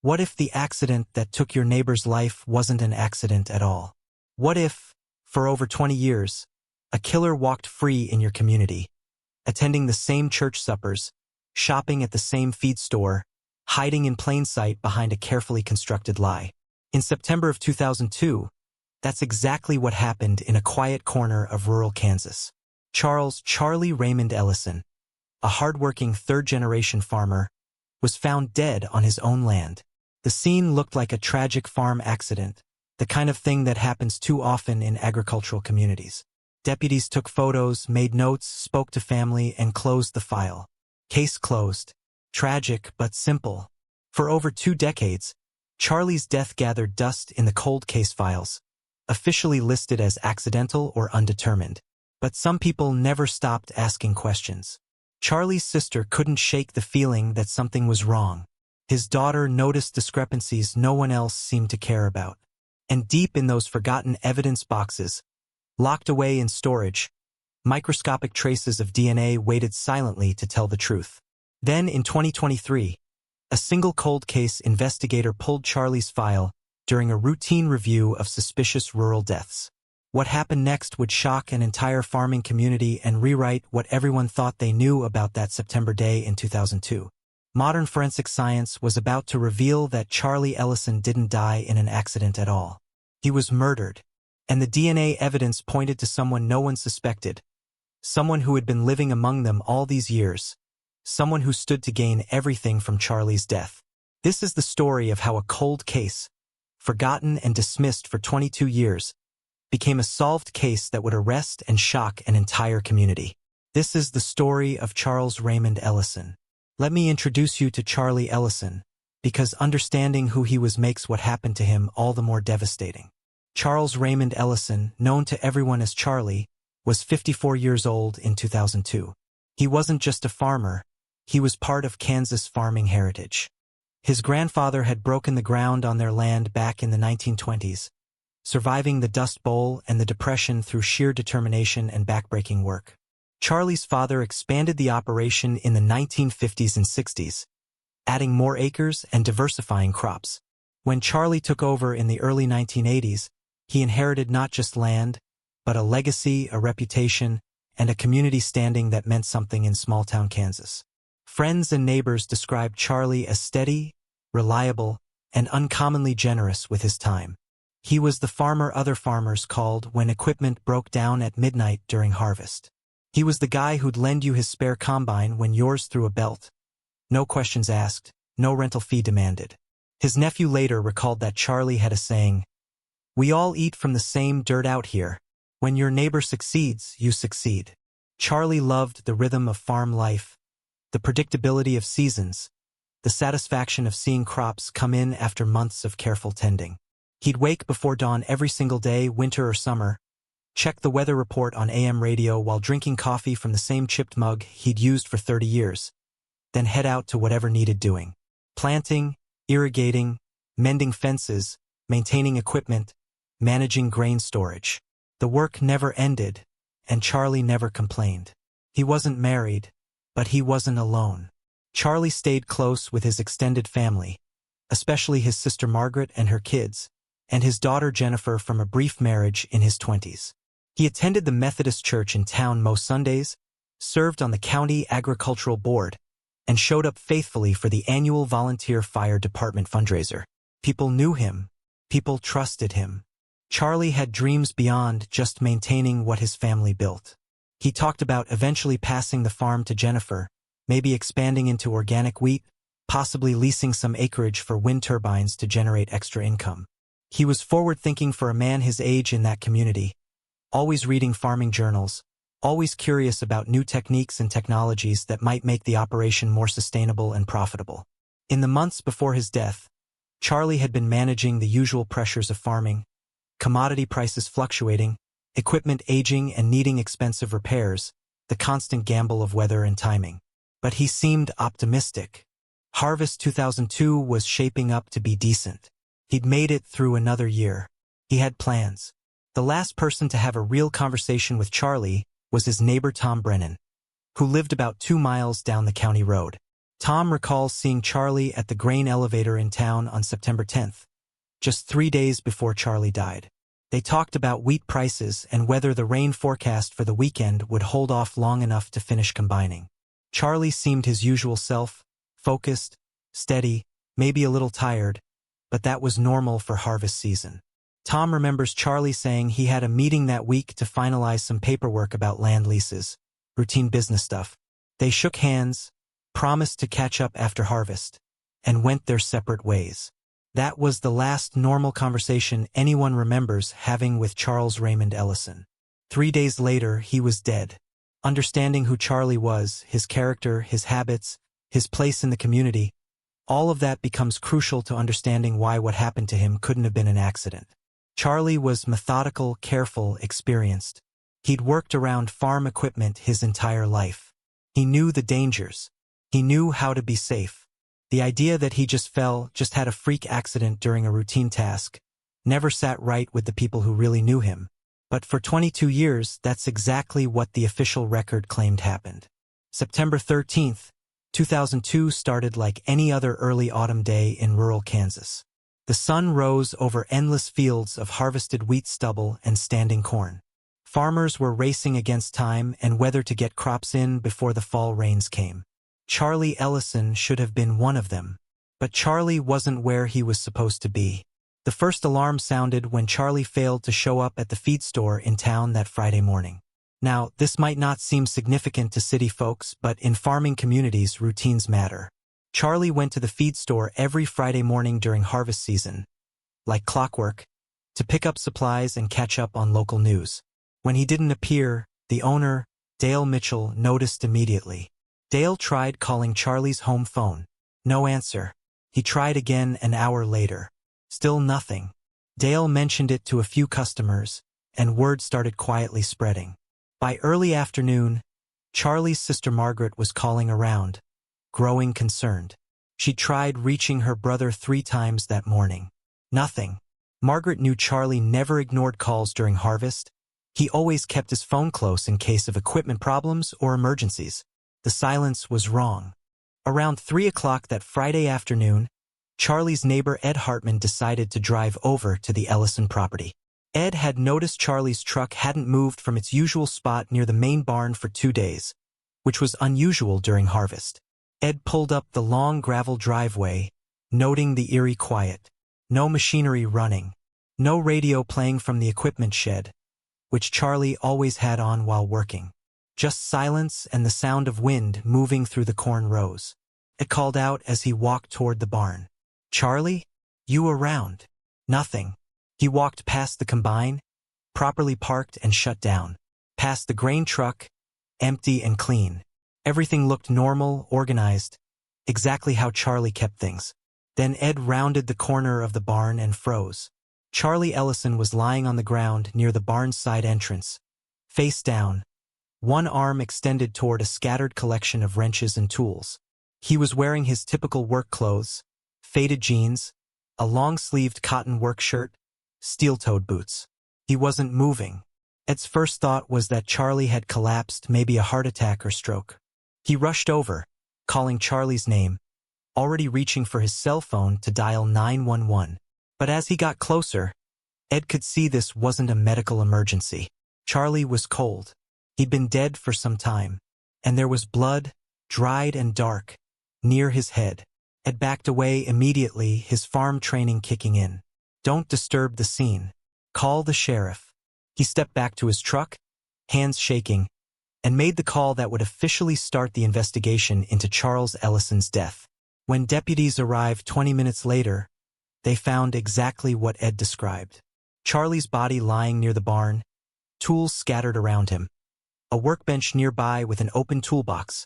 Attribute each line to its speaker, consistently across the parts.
Speaker 1: What if the accident that took your neighbor's life wasn't an accident at all? What if, for over 20 years, a killer walked free in your community, attending the same church suppers, shopping at the same feed store, hiding in plain sight behind a carefully constructed lie? In September of 2002, that's exactly what happened in a quiet corner of rural Kansas. Charlie Raymond Ellison, a hard-working third-generation farmer, was found dead on his own land. The scene looked like a tragic farm accident, the kind of thing that happens too often in agricultural communities. Deputies took photos, made notes, spoke to family, and closed the file. Case closed. Tragic, but simple. For over 2 decades, Charlie's death gathered dust in the cold case files, officially listed as accidental or undetermined. But some people never stopped asking questions. Charlie's sister couldn't shake the feeling that something was wrong. His daughter noticed discrepancies no one else seemed to care about. And deep in those forgotten evidence boxes, locked away in storage, microscopic traces of DNA waited silently to tell the truth. Then, in 2023, a single cold case investigator pulled Charlie's file during a routine review of suspicious rural deaths. What happened next would shock an entire farming community and rewrite what everyone thought they knew about that September day in 2002. Modern forensic science was about to reveal that Charlie Ellison didn't die in an accident at all. He was murdered, and the DNA evidence pointed to someone no one suspected, someone who had been living among them all these years, someone who stood to gain everything from Charlie's death. This is the story of how a cold case, forgotten and dismissed for 22 years, became a solved case that would arrest and shock an entire community. This is the story of Charles Raymond Ellison. Let me introduce you to Charlie Ellison, because understanding who he was makes what happened to him all the more devastating. Charles Raymond Ellison, known to everyone as Charlie, was 54 years old in 2002. He wasn't just a farmer, he was part of Kansas farming heritage. His grandfather had broken the ground on their land back in the 1920s, surviving the Dust Bowl and the Depression through sheer determination and backbreaking work. Charlie's father expanded the operation in the 1950s and 60s, adding more acres and diversifying crops. When Charlie took over in the early 1980s, he inherited not just land, but a legacy, a reputation, and a community standing that meant something in small-town Kansas. Friends and neighbors described Charlie as steady, reliable, and uncommonly generous with his time. He was the farmer other farmers called when equipment broke down at midnight during harvest. He was the guy who'd lend you his spare combine when yours threw a belt. No questions asked, no rental fee demanded. His nephew later recalled that Charlie had a saying, "We all eat from the same dirt out here. When your neighbor succeeds, you succeed." Charlie loved the rhythm of farm life, the predictability of seasons, the satisfaction of seeing crops come in after months of careful tending. He'd wake before dawn every single day, winter or summer, check the weather report on AM radio while drinking coffee from the same chipped mug he'd used for 30 years, then head out to whatever needed doing. Planting, irrigating, mending fences, maintaining equipment, managing grain storage. The work never ended, and Charlie never complained. He wasn't married, but he wasn't alone. Charlie stayed close with his extended family, especially his sister Margaret and her kids, and his daughter Jennifer from a brief marriage in his 20s. He attended the Methodist church in town most Sundays, served on the county agricultural board, and showed up faithfully for the annual volunteer fire department fundraiser. People knew him. People trusted him. Charlie had dreams beyond just maintaining what his family built. He talked about eventually passing the farm to Jennifer, maybe expanding into organic wheat, possibly leasing some acreage for wind turbines to generate extra income. He was forward-thinking for a man his age in that community, always reading farming journals, always curious about new techniques and technologies that might make the operation more sustainable and profitable. In the months before his death, Charlie had been managing the usual pressures of farming, commodity prices fluctuating, equipment aging and needing expensive repairs, the constant gamble of weather and timing. But he seemed optimistic. Harvest 2002 was shaping up to be decent. He'd made it through another year. He had plans. The last person to have a real conversation with Charlie was his neighbor Tom Brennan, who lived about 2 miles down the county road. Tom recalls seeing Charlie at the grain elevator in town on September 10th, just 3 days before Charlie died. They talked about wheat prices and whether the rain forecast for the weekend would hold off long enough to finish combining. Charlie seemed his usual self, focused, steady, maybe a little tired, but that was normal for harvest season. Tom remembers Charlie saying he had a meeting that week to finalize some paperwork about land leases, routine business stuff. They shook hands, promised to catch up after harvest, and went their separate ways. That was the last normal conversation anyone remembers having with Charles Raymond Ellison. 3 days later, he was dead. Understanding who Charlie was, his character, his habits, his place in the community, all of that becomes crucial to understanding why what happened to him couldn't have been an accident. Charlie was methodical, careful, experienced. He'd worked around farm equipment his entire life. He knew the dangers. He knew how to be safe. The idea that he just had a freak accident during a routine task, never sat right with the people who really knew him. But for 22 years, that's exactly what the official record claimed happened. September 13th, 2002 started like any other early autumn day in rural Kansas. The sun rose over endless fields of harvested wheat stubble and standing corn. Farmers were racing against time and weather to get crops in before the fall rains came. Charlie Ellison should have been one of them. But Charlie wasn't where he was supposed to be. The first alarm sounded when Charlie failed to show up at the feed store in town that Friday morning. Now, this might not seem significant to city folks, but in farming communities, routines matter. Charlie went to the feed store every Friday morning during harvest season, like clockwork, to pick up supplies and catch up on local news. When he didn't appear, the owner, Dale Mitchell, noticed immediately. Dale tried calling Charlie's home phone. No answer. He tried again an hour later. Still nothing. Dale mentioned it to a few customers, and word started quietly spreading. By early afternoon, Charlie's sister Margaret was calling around, growing concerned. She tried reaching her brother 3 times that morning. Nothing. Margaret knew Charlie never ignored calls during harvest. He always kept his phone close in case of equipment problems or emergencies. The silence was wrong. Around 3 o'clock that Friday afternoon, Charlie's neighbor Ed Hartman decided to drive over to the Ellison property. Ed had noticed Charlie's truck hadn't moved from its usual spot near the main barn for 2 days, which was unusual during harvest. Ed pulled up the long gravel driveway, noting the eerie quiet. No machinery running. No radio playing from the equipment shed, which Charlie always had on while working. Just silence and the sound of wind moving through the corn rows. Ed called out as he walked toward the barn. "Charlie? You around?" Nothing. He walked past the combine, properly parked and shut down. Past the grain truck, empty and clean. Everything looked normal, organized, exactly how Charlie kept things. Then Ed rounded the corner of the barn and froze. Charlie Ellison was lying on the ground near the barn's side entrance, face down, one arm extended toward a scattered collection of wrenches and tools. He was wearing his typical work clothes, faded jeans, a long-sleeved cotton work shirt, steel-toed boots. He wasn't moving. Ed's first thought was that Charlie had collapsed, maybe a heart attack or stroke. He rushed over, calling Charlie's name, already reaching for his cell phone to dial 911. But as he got closer, Ed could see this wasn't a medical emergency. Charlie was cold. He'd been dead for some time, and there was blood, dried and dark, near his head. Ed backed away immediately, his farm training kicking in. Don't disturb the scene. Call the sheriff. He stepped back to his truck, hands shaking, and made the call that would officially start the investigation into Charles Ellison's death. When deputies arrived 20 minutes later, they found exactly what Ed described. Charlie's body lying near the barn, tools scattered around him, a workbench nearby with an open toolbox,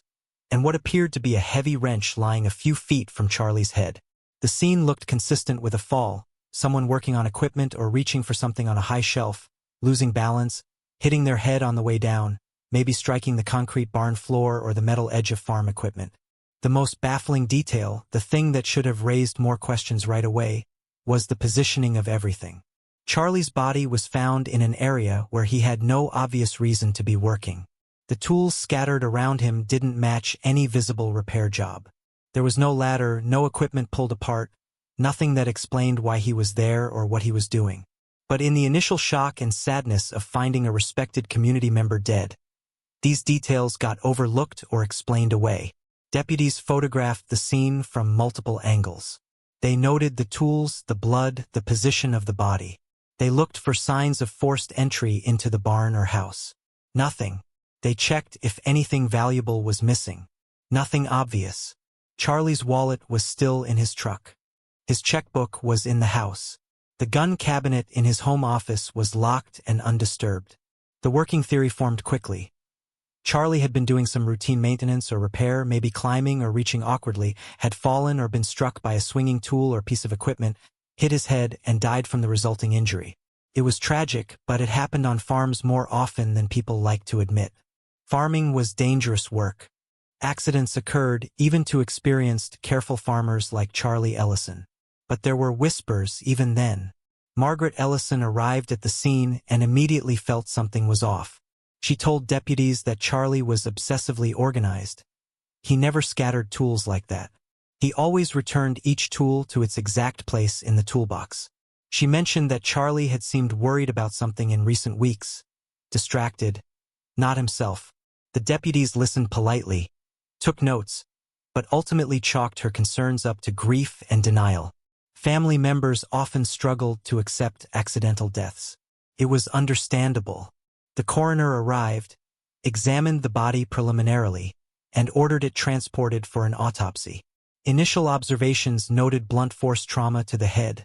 Speaker 1: and what appeared to be a heavy wrench lying a few feet from Charlie's head. The scene looked consistent with a fall, someone working on equipment or reaching for something on a high shelf, losing balance, hitting their head on the way down, maybe striking the concrete barn floor or the metal edge of farm equipment. The most baffling detail, the thing that should have raised more questions right away, was the positioning of everything. Charlie's body was found in an area where he had no obvious reason to be working. The tools scattered around him didn't match any visible repair job. There was no ladder, no equipment pulled apart, nothing that explained why he was there or what he was doing. But in the initial shock and sadness of finding a respected community member dead, these details got overlooked or explained away. Deputies photographed the scene from multiple angles. They noted the tools, the blood, the position of the body. They looked for signs of forced entry into the barn or house. Nothing. They checked if anything valuable was missing. Nothing obvious. Charlie's wallet was still in his truck. His checkbook was in the house. The gun cabinet in his home office was locked and undisturbed. The working theory formed quickly. Charlie had been doing some routine maintenance or repair, maybe climbing or reaching awkwardly, had fallen or been struck by a swinging tool or piece of equipment, hit his head, and died from the resulting injury. It was tragic, but it happened on farms more often than people like to admit. Farming was dangerous work. Accidents occurred even to experienced, careful farmers like Charlie Ellison. But there were whispers even then. Margaret Ellison arrived at the scene and immediately felt something was off. She told deputies that Charlie was obsessively organized. He never scattered tools like that. He always returned each tool to its exact place in the toolbox. She mentioned that Charlie had seemed worried about something in recent weeks. Distracted. Not himself. The deputies listened politely, took notes, but ultimately chalked her concerns up to grief and denial. Family members often struggled to accept accidental deaths. It was understandable. The coroner arrived, examined the body preliminarily, and ordered it transported for an autopsy. Initial observations noted blunt force trauma to the head,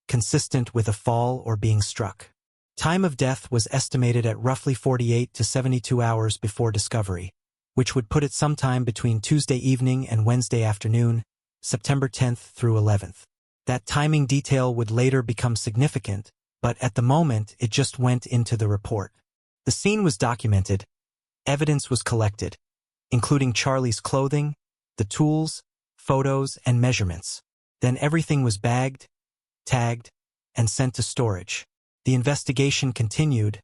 Speaker 1: consistent with a fall or being struck. Time of death was estimated at roughly 48 to 72 hours before discovery, which would put it sometime between Tuesday evening and Wednesday afternoon, September 10th through 11th. That timing detail would later become significant, but at the moment it just went into the report. The scene was documented, evidence was collected, including Charlie's clothing, the tools, photos, and measurements. Then everything was bagged, tagged, and sent to storage. The investigation continued,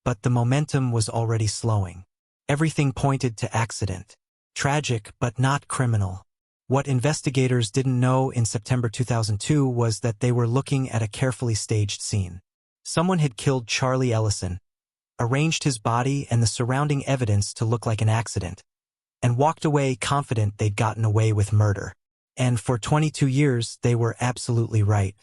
Speaker 1: but the momentum was already slowing. Everything pointed to accident. Tragic, but not criminal. What investigators didn't know in September 2002 was that they were looking at a carefully staged scene. Someone had killed Charlie Ellison, arranged his body and the surrounding evidence to look like an accident, and walked away confident they'd gotten away with murder. And for 22 years, they were absolutely right.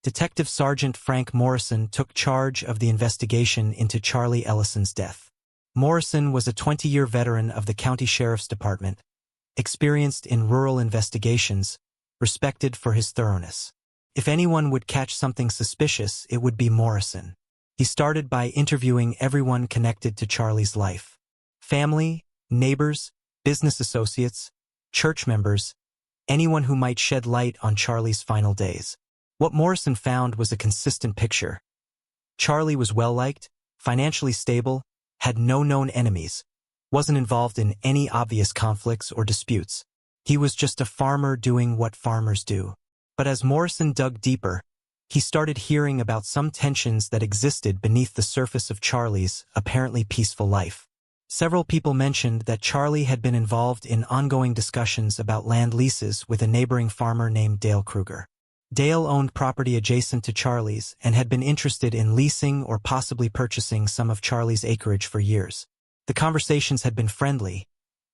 Speaker 1: Detective Sergeant Frank Morrison took charge of the investigation into Charlie Ellison's death. Morrison was a 20-year veteran of the County Sheriff's Department, experienced in rural investigations, respected for his thoroughness. If anyone would catch something suspicious, it would be Morrison. He started by interviewing everyone connected to Charlie's life. Family, neighbors, business associates, church members, anyone who might shed light on Charlie's final days. What Morrison found was a consistent picture. Charlie was well-liked, financially stable, had no known enemies, wasn't involved in any obvious conflicts or disputes. He was just a farmer doing what farmers do. But as Morrison dug deeper, he started hearing about some tensions that existed beneath the surface of Charlie's apparently peaceful life. Several people mentioned that Charlie had been involved in ongoing discussions about land leases with a neighboring farmer named Dale Krueger. Dale owned property adjacent to Charlie's and had been interested in leasing or possibly purchasing some of Charlie's acreage for years. The conversations had been friendly,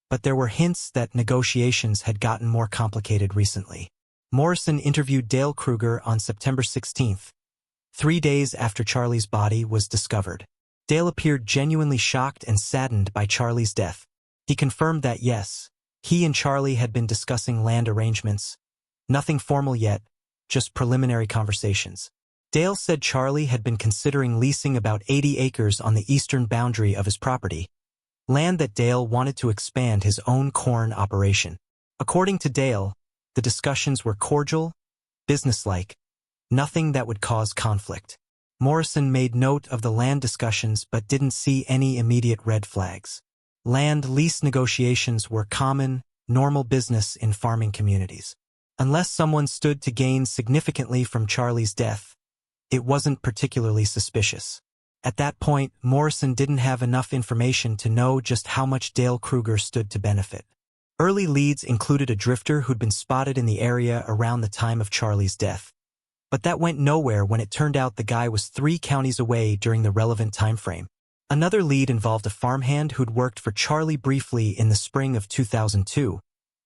Speaker 1: but there were hints that negotiations had gotten more complicated recently. Morrison interviewed Dale Krueger on September 16th, 3 days after Charlie's body was discovered. Dale appeared genuinely shocked and saddened by Charlie's death. He confirmed that yes, he and Charlie had been discussing land arrangements. Nothing formal yet, just preliminary conversations. Dale said Charlie had been considering leasing about 80 acres on the eastern boundary of his property, land that Dale wanted to expand his own corn operation. According to Dale, the discussions were cordial, businesslike, nothing that would cause conflict. Morrison made note of the land discussions but didn't see any immediate red flags. Land lease negotiations were common, normal business in farming communities. Unless someone stood to gain significantly from Charlie's death, it wasn't particularly suspicious. At that point, Morrison didn't have enough information to know just how much Dale Krueger stood to benefit. Early leads included a drifter who'd been spotted in the area around the time of Charlie's death. But that went nowhere when it turned out the guy was 3 counties away during the relevant time frame. Another lead involved a farmhand who'd worked for Charlie briefly in the spring of 2002,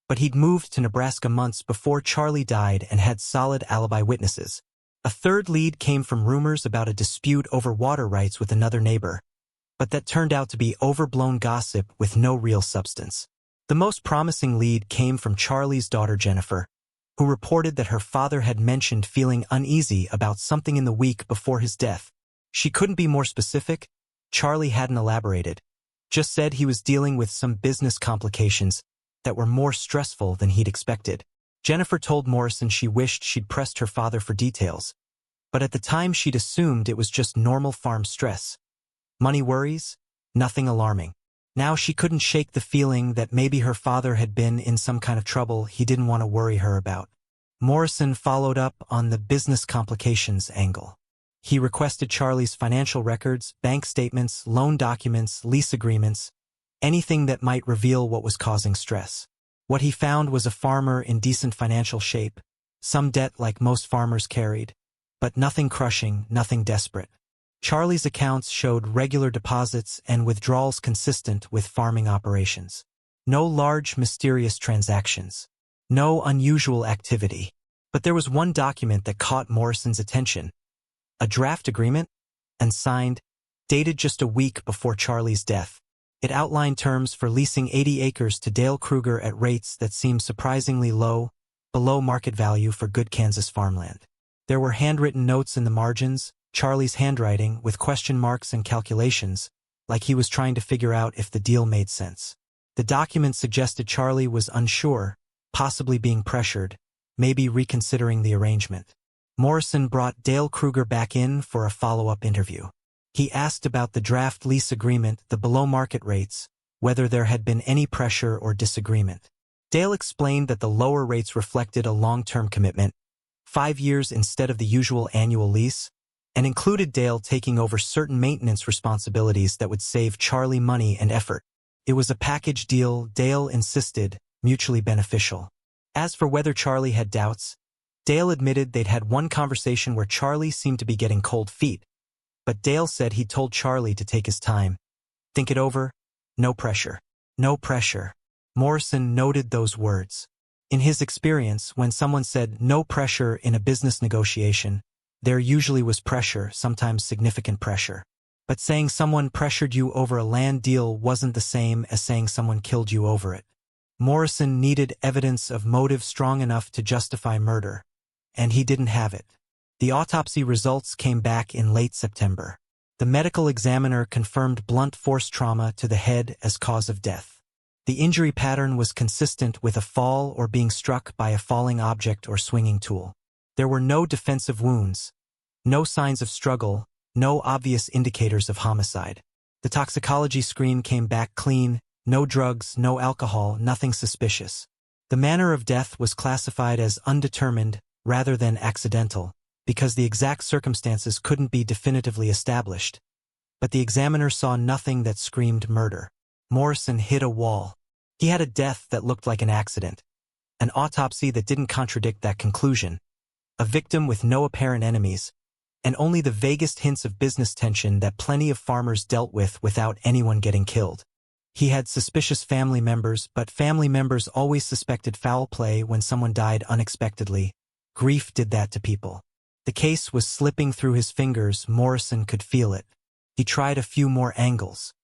Speaker 1: but he'd moved to Nebraska months before Charlie died and had solid alibi witnesses. A third lead came from rumors about a dispute over water rights with another neighbor, but that turned out to be overblown gossip with no real substance. The most promising lead came from Charlie's daughter Jennifer, who reported that her father had mentioned feeling uneasy about something in the week before his death. She couldn't be more specific. Charlie hadn't elaborated, just said he was dealing with some business complications that were more stressful than he'd expected. Jennifer told Morrison she wished she'd pressed her father for details, but at the time she'd assumed it was just normal farm stress. Money worries? Nothing alarming. Now she couldn't shake the feeling that maybe her father had been in some kind of trouble he didn't want to worry her about. Morrison followed up on the business complications angle. He requested Charlie's financial records, bank statements, loan documents, lease agreements, anything that might reveal what was causing stress. What he found was a farmer in decent financial shape, some debt like most farmers carried, but nothing crushing, nothing desperate. Charlie's accounts showed regular deposits and withdrawals consistent with farming operations. No large, mysterious transactions. No unusual activity. But there was one document that caught Morrison's attention. A draft agreement, and signed, dated just a week before Charlie's death. It outlined terms for leasing 80 acres to Dale Krueger at rates that seemed surprisingly low, below market value for good Kansas farmland. There were handwritten notes in the margins, Charlie's handwriting with question marks and calculations, like he was trying to figure out if the deal made sense. The document suggested Charlie was unsure, possibly being pressured, maybe reconsidering the arrangement. Morrison brought Dale Krueger back in for a follow-up interview. He asked about the draft lease agreement, the below-market rates, whether there had been any pressure or disagreement. Dale explained that the lower rates reflected a long-term commitment, 5 years instead of the usual annual lease, and included Dale taking over certain maintenance responsibilities that would save Charlie money and effort. It was a package deal, Dale insisted, mutually beneficial. As for whether Charlie had doubts, Dale admitted they'd had one conversation where Charlie seemed to be getting cold feet, but Dale said he'd told Charlie to take his time. Think it over? No pressure. No pressure. Morrison noted those words. In his experience, when someone said no pressure in a business negotiation, there usually was pressure, sometimes significant pressure. But saying someone pressured you over a land deal wasn't the same as saying someone killed you over it. Morrison needed evidence of motive strong enough to justify murder, and he didn't have it. The autopsy results came back in late September. The medical examiner confirmed blunt force trauma to the head as cause of death. The injury pattern was consistent with a fall or being struck by a falling object or swinging tool. There were no defensive wounds, no signs of struggle, no obvious indicators of homicide. The toxicology screen came back clean, no drugs, no alcohol, nothing suspicious. The manner of death was classified as undetermined rather than accidental, because the exact circumstances couldn't be definitively established. But the examiner saw nothing that screamed murder. Morrison hit a wall. He had a death that looked like an accident, an autopsy that didn't contradict that conclusion, a victim with no apparent enemies, and only the vaguest hints of business tension that plenty of farmers dealt with without anyone getting killed. He had suspicious family members, but family members always suspected foul play when someone died unexpectedly. Grief did that to people. The case was slipping through his fingers. Morrison could feel it. He tried a few more angles.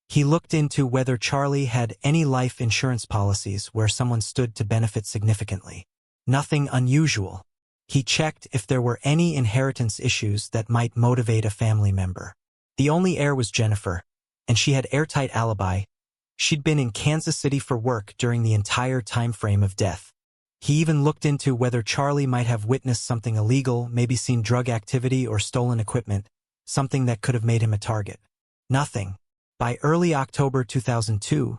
Speaker 1: He looked into whether Charlie had any life insurance policies where someone stood to benefit significantly. Nothing unusual. He checked if there were any inheritance issues that might motivate a family member. The only heir was Jennifer, and she had airtight alibi. She'd been in Kansas City for work during the entire time frame of death. He even looked into whether Charlie might have witnessed something illegal, maybe seen drug activity or stolen equipment, something that could have made him a target. Nothing. By early October 2002,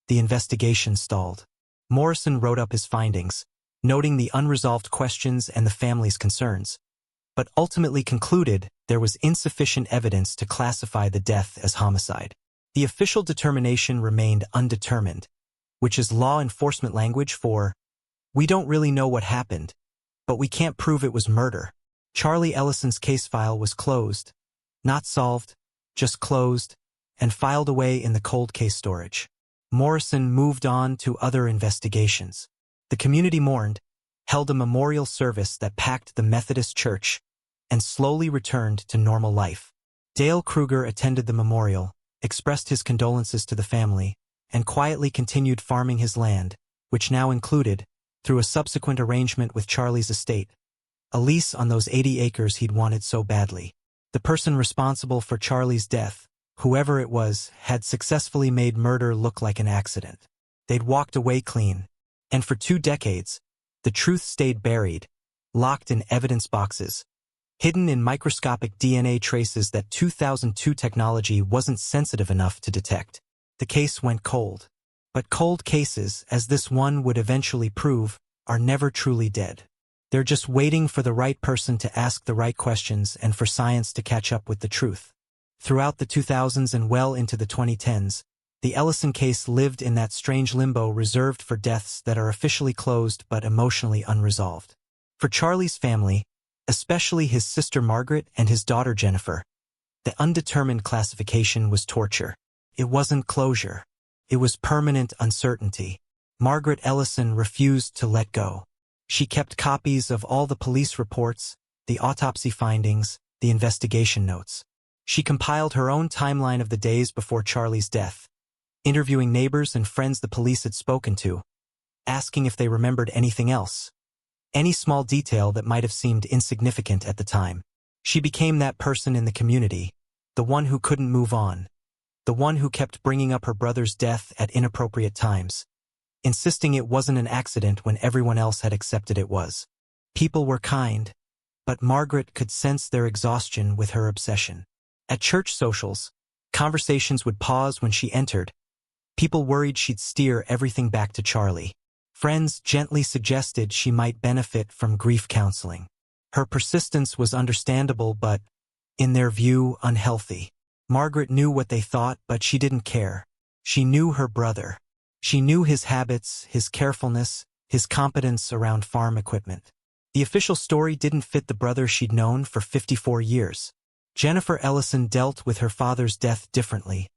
Speaker 1: the investigation stalled. Morrison wrote up his findings, noting the unresolved questions and the family's concerns, but ultimately concluded there was insufficient evidence to classify the death as homicide. The official determination remained undetermined, which is law enforcement language for, "We don't really know what happened, but we can't prove it was murder." Charlie Ellison's case file was closed, not solved, just closed, and filed away in the cold case storage. Morrison moved on to other investigations. The community mourned, held a memorial service that packed the Methodist church, and slowly returned to normal life. Dale Krueger attended the memorial, expressed his condolences to the family, and quietly continued farming his land, which now included, through a subsequent arrangement with Charlie's estate, a lease on those 80 acres he'd wanted so badly. The person responsible for Charlie's death, whoever it was, had successfully made murder look like an accident. They'd walked away clean, and for 2 decades, the truth stayed buried, locked in evidence boxes, hidden in microscopic DNA traces that 2002 technology wasn't sensitive enough to detect. The case went cold. But cold cases, as this one would eventually prove, are never truly dead. They're just waiting for the right person to ask the right questions and for science to catch up with the truth. Throughout the 2000s and well into the 2010s, the Ellison case lived in that strange limbo reserved for deaths that are officially closed but emotionally unresolved. For Charlie's family, especially his sister Margaret and his daughter Jennifer, the undetermined classification was torture. It wasn't closure. It was permanent uncertainty. Margaret Ellison refused to let go. She kept copies of all the police reports, the autopsy findings, the investigation notes. She compiled her own timeline of the days before Charlie's death, interviewing neighbors and friends the police had spoken to, asking if they remembered anything else, any small detail that might have seemed insignificant at the time. She became that person in the community, the one who couldn't move on, the one who kept bringing up her brother's death at inappropriate times, insisting it wasn't an accident when everyone else had accepted it was. People were kind, but Margaret could sense their exhaustion with her obsession. At church socials, conversations would pause when she entered. People worried she'd steer everything back to Charlie. Friends gently suggested she might benefit from grief counseling. Her persistence was understandable but, in their view, unhealthy. Margaret knew what they thought, but she didn't care. She knew her brother. She knew his habits, his carefulness, his competence around farm equipment. The official story didn't fit the brother she'd known for 54 years. Jennifer Ellison dealt with her father's death differently,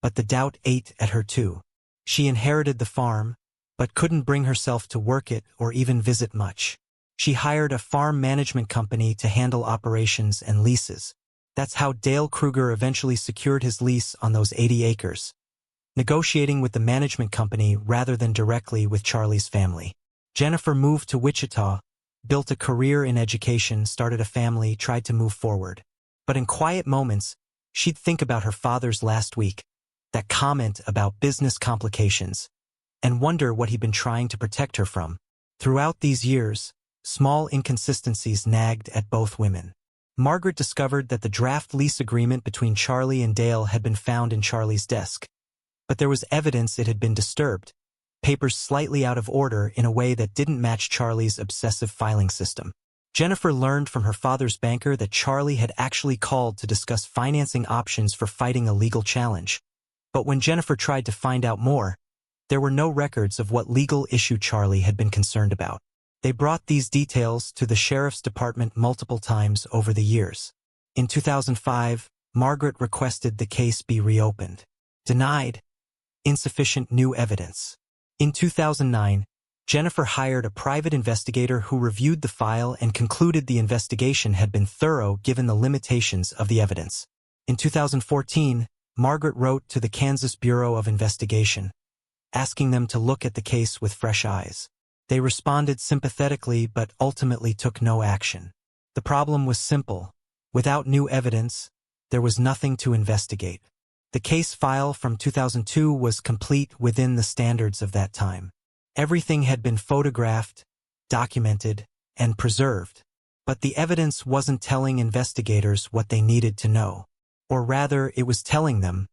Speaker 1: but the doubt ate at her too. She inherited the farm, but couldn't bring herself to work it or even visit much. She hired a farm management company to handle operations and leases. That's how Dale Krueger eventually secured his lease on those 80 acres, negotiating with the management company rather than directly with Charlie's family. Jennifer moved to Wichita, built a career in education, started a family, tried to move forward. But in quiet moments, she'd think about her father's last week, that comment about business complications, and wonder what he'd been trying to protect her from. Throughout these years, small inconsistencies nagged at both women. Margaret discovered that the draft lease agreement between Charlie and Dale had been found in Charlie's desk. But there was evidence it had been disturbed, papers slightly out of order in a way that didn't match Charlie's obsessive filing system. Jennifer learned from her father's banker that Charlie had actually called to discuss financing options for fighting a legal challenge. But when Jennifer tried to find out more, there were no records of what legal issue Charlie had been concerned about. They brought these details to the sheriff's department multiple times over the years. In 2005, Margaret requested the case be reopened. Denied. Insufficient new evidence. In 2009, Jennifer hired a private investigator who reviewed the file and concluded the investigation had been thorough given the limitations of the evidence. In 2014, Margaret wrote to the Kansas Bureau of Investigation, asking them to look at the case with fresh eyes. They responded sympathetically but ultimately took no action. The problem was simple. Without new evidence, there was nothing to investigate. The case file from 2002 was complete within the standards of that time. Everything had been photographed, documented, and preserved. But the evidence wasn't telling investigators what they needed to know. Or rather, it was telling them,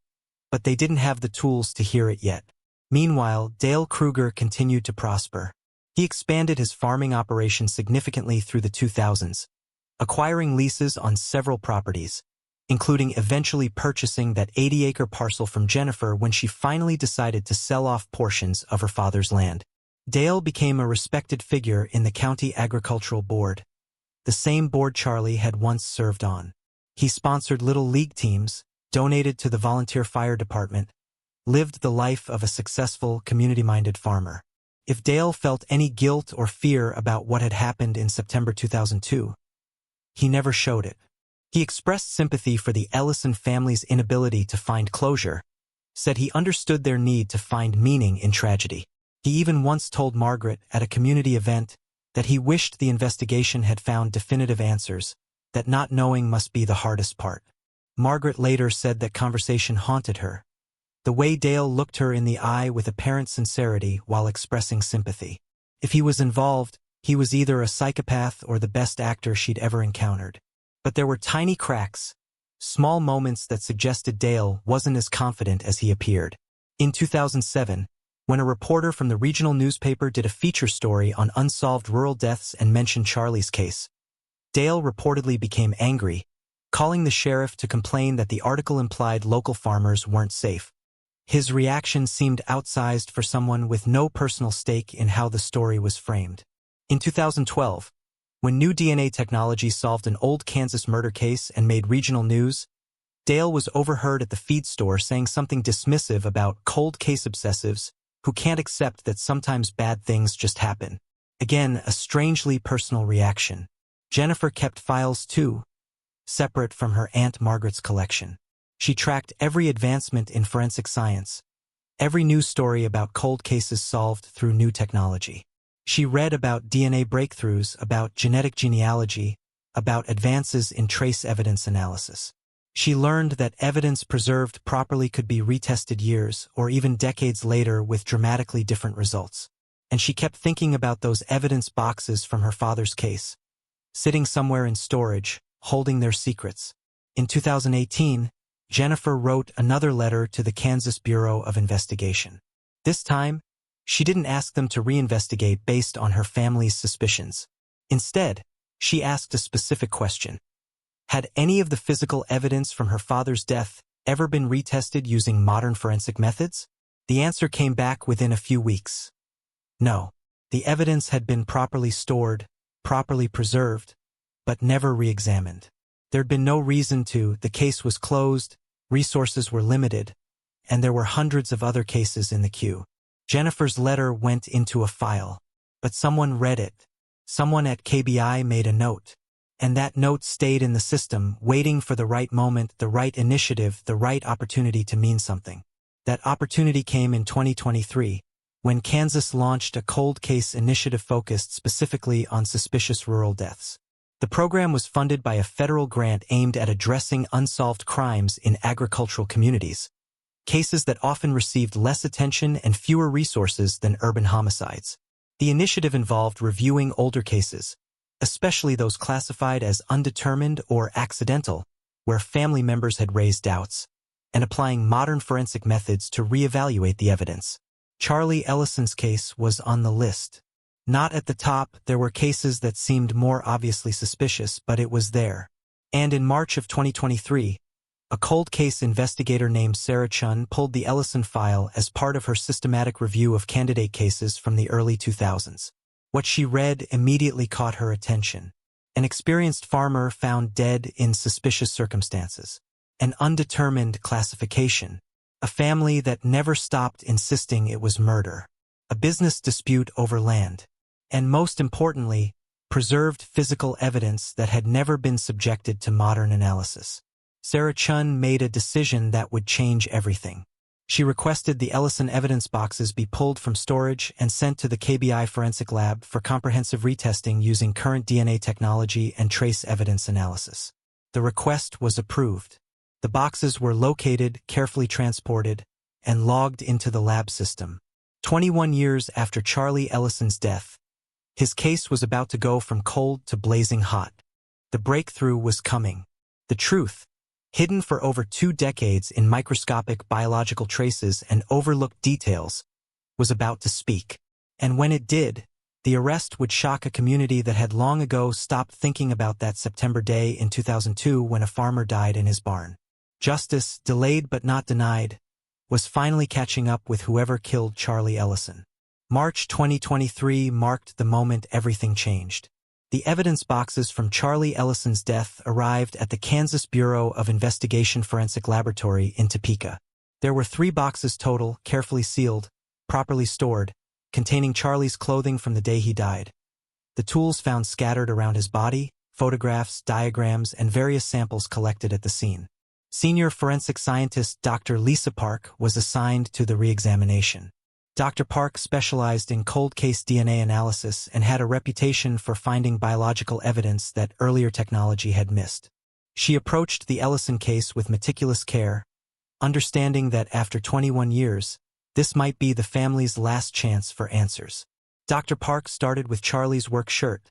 Speaker 1: but they didn't have the tools to hear it yet. Meanwhile, Dale Krueger continued to prosper. He expanded his farming operation significantly through the 2000s, acquiring leases on several properties, including eventually purchasing that 80-acre parcel from Jennifer when she finally decided to sell off portions of her father's land. Dale became a respected figure in the county agricultural board, the same board Charlie had once served on. He sponsored little league teams, donated to the volunteer fire department, lived the life of a successful, community-minded farmer. If Dale felt any guilt or fear about what had happened in September 2002, he never showed it. He expressed sympathy for the Ellison family's inability to find closure, said he understood their need to find meaning in tragedy. He even once told Margaret at a community event that he wished the investigation had found definitive answers, that not knowing must be the hardest part. Margaret later said that conversation haunted her, the way Dale looked her in the eye with apparent sincerity while expressing sympathy. If he was involved, he was either a psychopath or the best actor she'd ever encountered. But there were tiny cracks, small moments that suggested Dale wasn't as confident as he appeared. In 2007, when a reporter from the regional newspaper did a feature story on unsolved rural deaths and mentioned Charlie's case, Dale reportedly became angry, calling the sheriff to complain that the article implied local farmers weren't safe. His reaction seemed outsized for someone with no personal stake in how the story was framed. In 2012, when new DNA technology solved an old Kansas murder case and made regional news, Dale was overheard at the feed store saying something dismissive about cold case obsessives who can't accept that sometimes bad things just happen. Again, a strangely personal reaction. Jennifer kept files too, separate from her Aunt Margaret's collection. She tracked every advancement in forensic science, every news story about cold cases solved through new technology. She read about DNA breakthroughs, about genetic genealogy, about advances in trace evidence analysis. She learned that evidence preserved properly could be retested years or even decades later with dramatically different results. And she kept thinking about those evidence boxes from her father's case, sitting somewhere in storage, holding their secrets. In 2018, Jennifer wrote another letter to the Kansas Bureau of Investigation. This time, she didn't ask them to reinvestigate based on her family's suspicions. Instead, she asked a specific question. Had any of the physical evidence from her father's death ever been retested using modern forensic methods? The answer came back within a few weeks. No, the evidence had been properly stored, properly preserved, but never re-examined. There'd been no reason to, the case was closed, resources were limited, and there were hundreds of other cases in the queue. Jennifer's letter went into a file, but someone read it. Someone at KBI made a note. And that note stayed in the system, waiting for the right moment, the right initiative, the right opportunity to mean something. That opportunity came in 2023, when Kansas launched a cold case initiative focused specifically on suspicious rural deaths. The program was funded by a federal grant aimed at addressing unsolved crimes in agricultural communities, cases that often received less attention and fewer resources than urban homicides. The initiative involved reviewing older cases, especially those classified as undetermined or accidental, where family members had raised doubts, and applying modern forensic methods to reevaluate the evidence. Charlie Ellison's case was on the list. Not at the top, there were cases that seemed more obviously suspicious, but it was there. And in March of 2023, a cold case investigator named Sarah Chun pulled the Ellison file as part of her systematic review of candidate cases from the early 2000s. What she read immediately caught her attention. An experienced farmer found dead in suspicious circumstances. An undetermined classification. A family that never stopped insisting it was murder. A business dispute over land. And most importantly, preserved physical evidence that had never been subjected to modern analysis. Sarah Chun made a decision that would change everything. She requested the Ellison evidence boxes be pulled from storage and sent to the KBI Forensic Lab for comprehensive retesting using current DNA technology and trace evidence analysis. The request was approved. The boxes were located, carefully transported, and logged into the lab system. 21 years after Charlie Ellison's death, his case was about to go from cold to blazing hot. The breakthrough was coming. The truth, hidden for over 2 decades in microscopic biological traces and overlooked details, was about to speak. And when it did, The arrest would shock a community that had long ago stopped thinking about that September day in 2002 when a farmer died in his barn. Justice, delayed but not denied, was finally catching up with whoever killed Charlie Ellison. March 2023 marked the moment everything changed. The evidence boxes from Charlie Ellison's death arrived at the Kansas Bureau of Investigation Forensic Laboratory in Topeka. There were 3 boxes total, carefully sealed, properly stored, containing Charlie's clothing from the day he died. The tools found scattered around his body, photographs, diagrams, and various samples collected at the scene. Senior forensic scientist Dr. Lisa Park was assigned to the re-examination. Dr. Park specialized in cold case DNA analysis and had a reputation for finding biological evidence that earlier technology had missed. She approached the Ellison case with meticulous care, understanding that after 21 years, this might be the family's last chance for answers. Dr. Park started with Charlie's work shirt,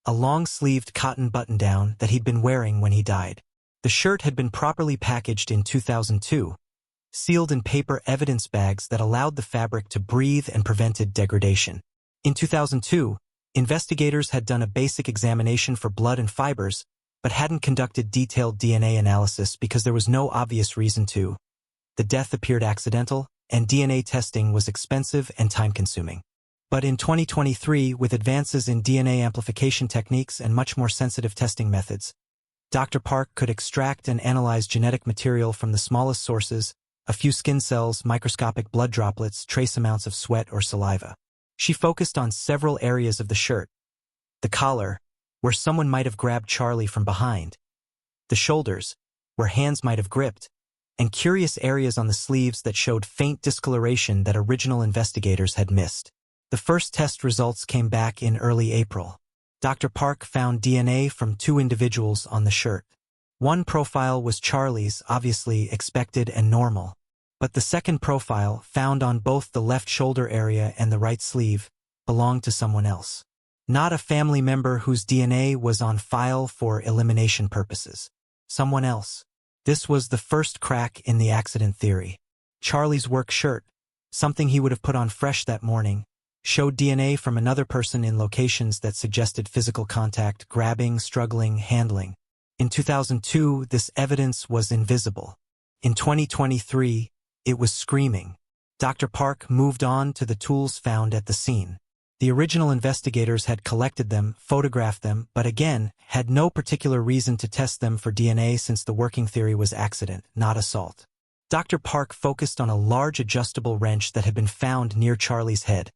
Speaker 1: a long-sleeved cotton button-down that he'd been wearing when he died. The shirt had been properly packaged in 2002, sealed in paper evidence bags that allowed the fabric to breathe and prevented degradation. In 2002, investigators had done a basic examination for blood and fibers, but hadn't conducted detailed DNA analysis because there was no obvious reason to. The death appeared accidental, and DNA testing was expensive and time-consuming. But in 2023, with advances in DNA amplification techniques and much more sensitive testing methods, Dr. Park could extract and analyze genetic material from the smallest sources, a few skin cells, microscopic blood droplets, trace amounts of sweat or saliva. She focused on several areas of the shirt. The collar, where someone might have grabbed Charlie from behind. The shoulders, where hands might have gripped. And curious areas on the sleeves that showed faint discoloration that original investigators had missed. The first test results came back in early April. Dr. Park found DNA from 2 individuals on the shirt. One profile was Charlie's, obviously expected and normal. But the second profile, found on both the left shoulder area and the right sleeve, belonged to someone else. Not a family member whose DNA was on file for elimination purposes. Someone else. This was the first crack in the accident theory. Charlie's work shirt, something he would have put on fresh that morning, showed DNA from another person in locations that suggested physical contact, grabbing, struggling, handling. In 2002, this evidence was invisible. In 2023, it was screaming. Dr. Park moved on to the tools found at the scene. The original investigators had collected them, photographed them, but again, had no particular reason to test them for DNA since the working theory was accident, not assault. Dr. Park focused on a large adjustable wrench that had been found near Charlie's head.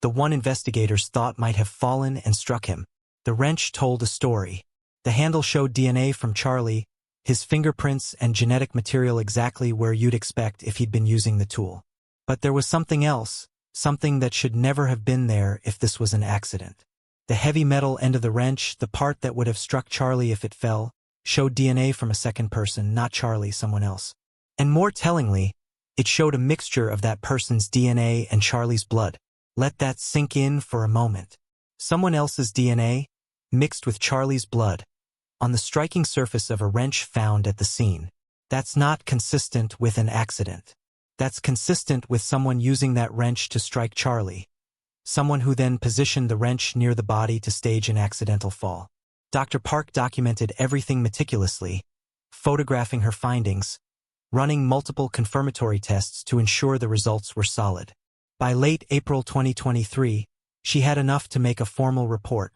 Speaker 1: The one investigators thought might have fallen and struck him. The wrench told a story. The handle showed DNA from Charlie, his fingerprints and genetic material exactly where you'd expect if he'd been using the tool. But there was something else. Something that should never have been there if this was an accident. The heavy metal end of the wrench, the part that would have struck Charlie if it fell, showed DNA from a second person, not Charlie, someone else. And more tellingly, it showed a mixture of that person's DNA and Charlie's blood. Let that sink in for a moment. Someone else's DNA, mixed with Charlie's blood, on the striking surface of a wrench found at the scene. That's not consistent with an accident. That's consistent with someone using that wrench to strike Charlie. Someone who then positioned the wrench near the body to stage an accidental fall. Dr. Park documented everything meticulously, photographing her findings, running multiple confirmatory tests to ensure the results were solid. By late April 2023, she had enough to make a formal report.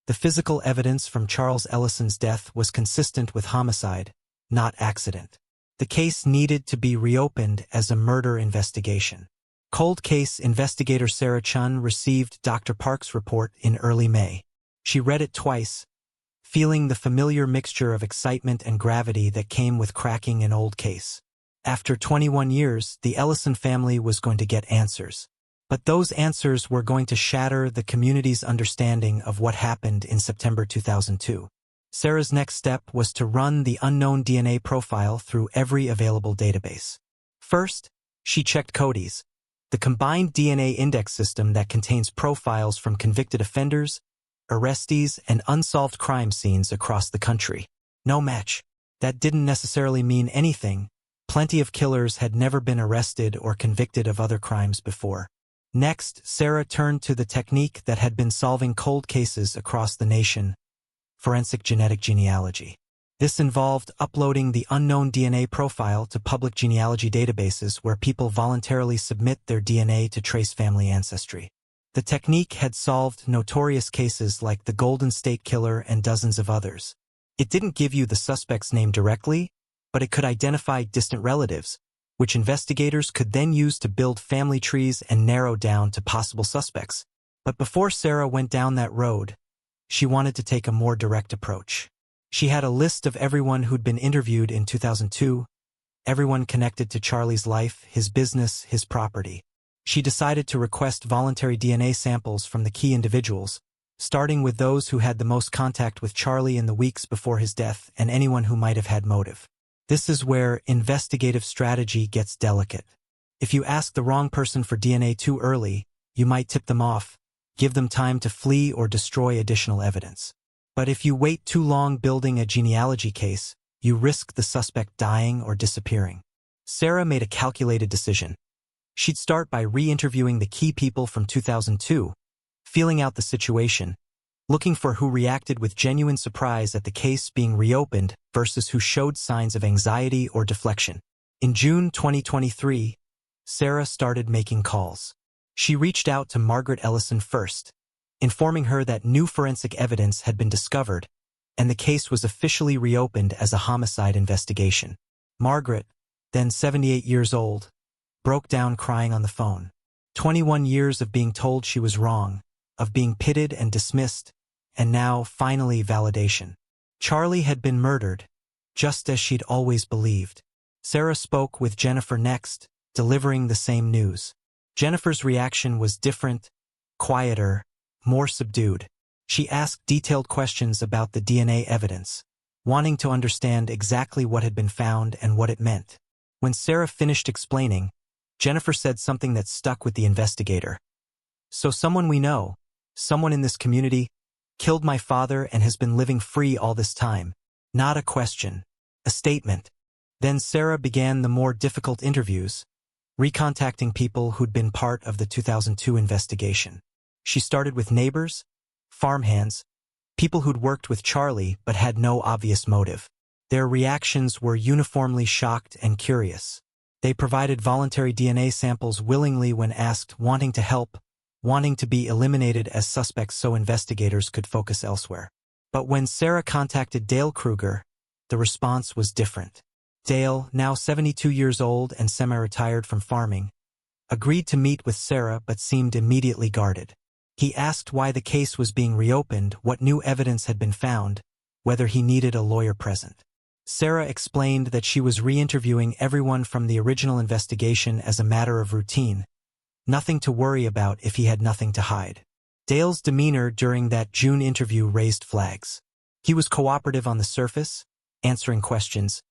Speaker 1: The physical evidence from Charles Ellison's death was consistent with homicide, not accident. The case needed to be reopened as a murder investigation. Cold case investigator Sarah Chun received Dr. Park's report in early May. She read it twice, feeling the familiar mixture of excitement and gravity that came with cracking an old case. After 21 years, the Ellison family was going to get answers. But those answers were going to shatter the community's understanding of what happened in September 2002. Sarah's next step was to run the unknown DNA profile through every available database. First, she checked CODIS, the combined DNA index system that contains profiles from convicted offenders, arrestees, and unsolved crime scenes across the country. No match. That didn't necessarily mean anything. Plenty of killers had never been arrested or convicted of other crimes before. Next, Sarah turned to the technique that had been solving cold cases across the nation: forensic genetic genealogy. This involved uploading the unknown DNA profile to public genealogy databases where people voluntarily submit their DNA to trace family ancestry. The technique had solved notorious cases like the Golden State Killer and dozens of others. It didn't give you the suspect's name directly, but it could identify distant relatives, which investigators could then use to build family trees and narrow down to possible suspects. But before Sarah went down that road, she wanted to take a more direct approach. She had a list of everyone who'd been interviewed in 2002, everyone connected to Charlie's life, his business, his property. She decided to request voluntary DNA samples from the key individuals, starting with those who had the most contact with Charlie in the weeks before his death and anyone who might have had motive. This is where investigative strategy gets delicate. If you ask the wrong person for DNA too early, you might tip them off, give them time to flee or destroy additional evidence. But if you wait too long building a genealogy case, you risk the suspect dying or disappearing. Sarah made a calculated decision. She'd start by re-interviewing the key people from 2002, feeling out the situation, looking for who reacted with genuine surprise at the case being reopened versus who showed signs of anxiety or deflection. In June 2023, Sarah started making calls. She reached out to Raymond Ellison first, informing her that new forensic evidence had been discovered, and the case was officially reopened as a homicide investigation. Margaret, then 78 years old, broke down crying on the phone. 21 years of being told she was wrong, of being pitted and dismissed, and now, finally, validation. Charlie had been murdered, just as she'd always believed. Sarah spoke with Jennifer next, delivering the same news. Jennifer's reaction was different, quieter, more subdued. She asked detailed questions about the DNA evidence, wanting to understand exactly what had been found and what it meant. When Sarah finished explaining, Jennifer said something that stuck with the investigator. "So someone we know, someone in this community, killed my father and has been living free all this time." Not a question, a statement. Then Sarah began the more difficult interviews, recontacting people who'd been part of the 2002 investigation. She started with neighbors, farmhands, people who'd worked with Charlie but had no obvious motive. Their reactions were uniformly shocked and curious. They provided voluntary DNA samples willingly when asked, wanting to help, wanting to be eliminated as suspects so investigators could focus elsewhere. But when Sarah contacted Dale Krueger, the response was different. Dale, now 72 years old and semi-retired from farming, agreed to meet with Sarah but seemed immediately guarded. He asked why the case was being reopened, what new evidence had been found, whether he needed a lawyer present. Sarah explained that she was re-interviewing everyone from the original investigation as a matter of routine, nothing to worry about if he had nothing to hide. Dale's demeanor during that June interview raised flags. He was cooperative on the surface, answering questions,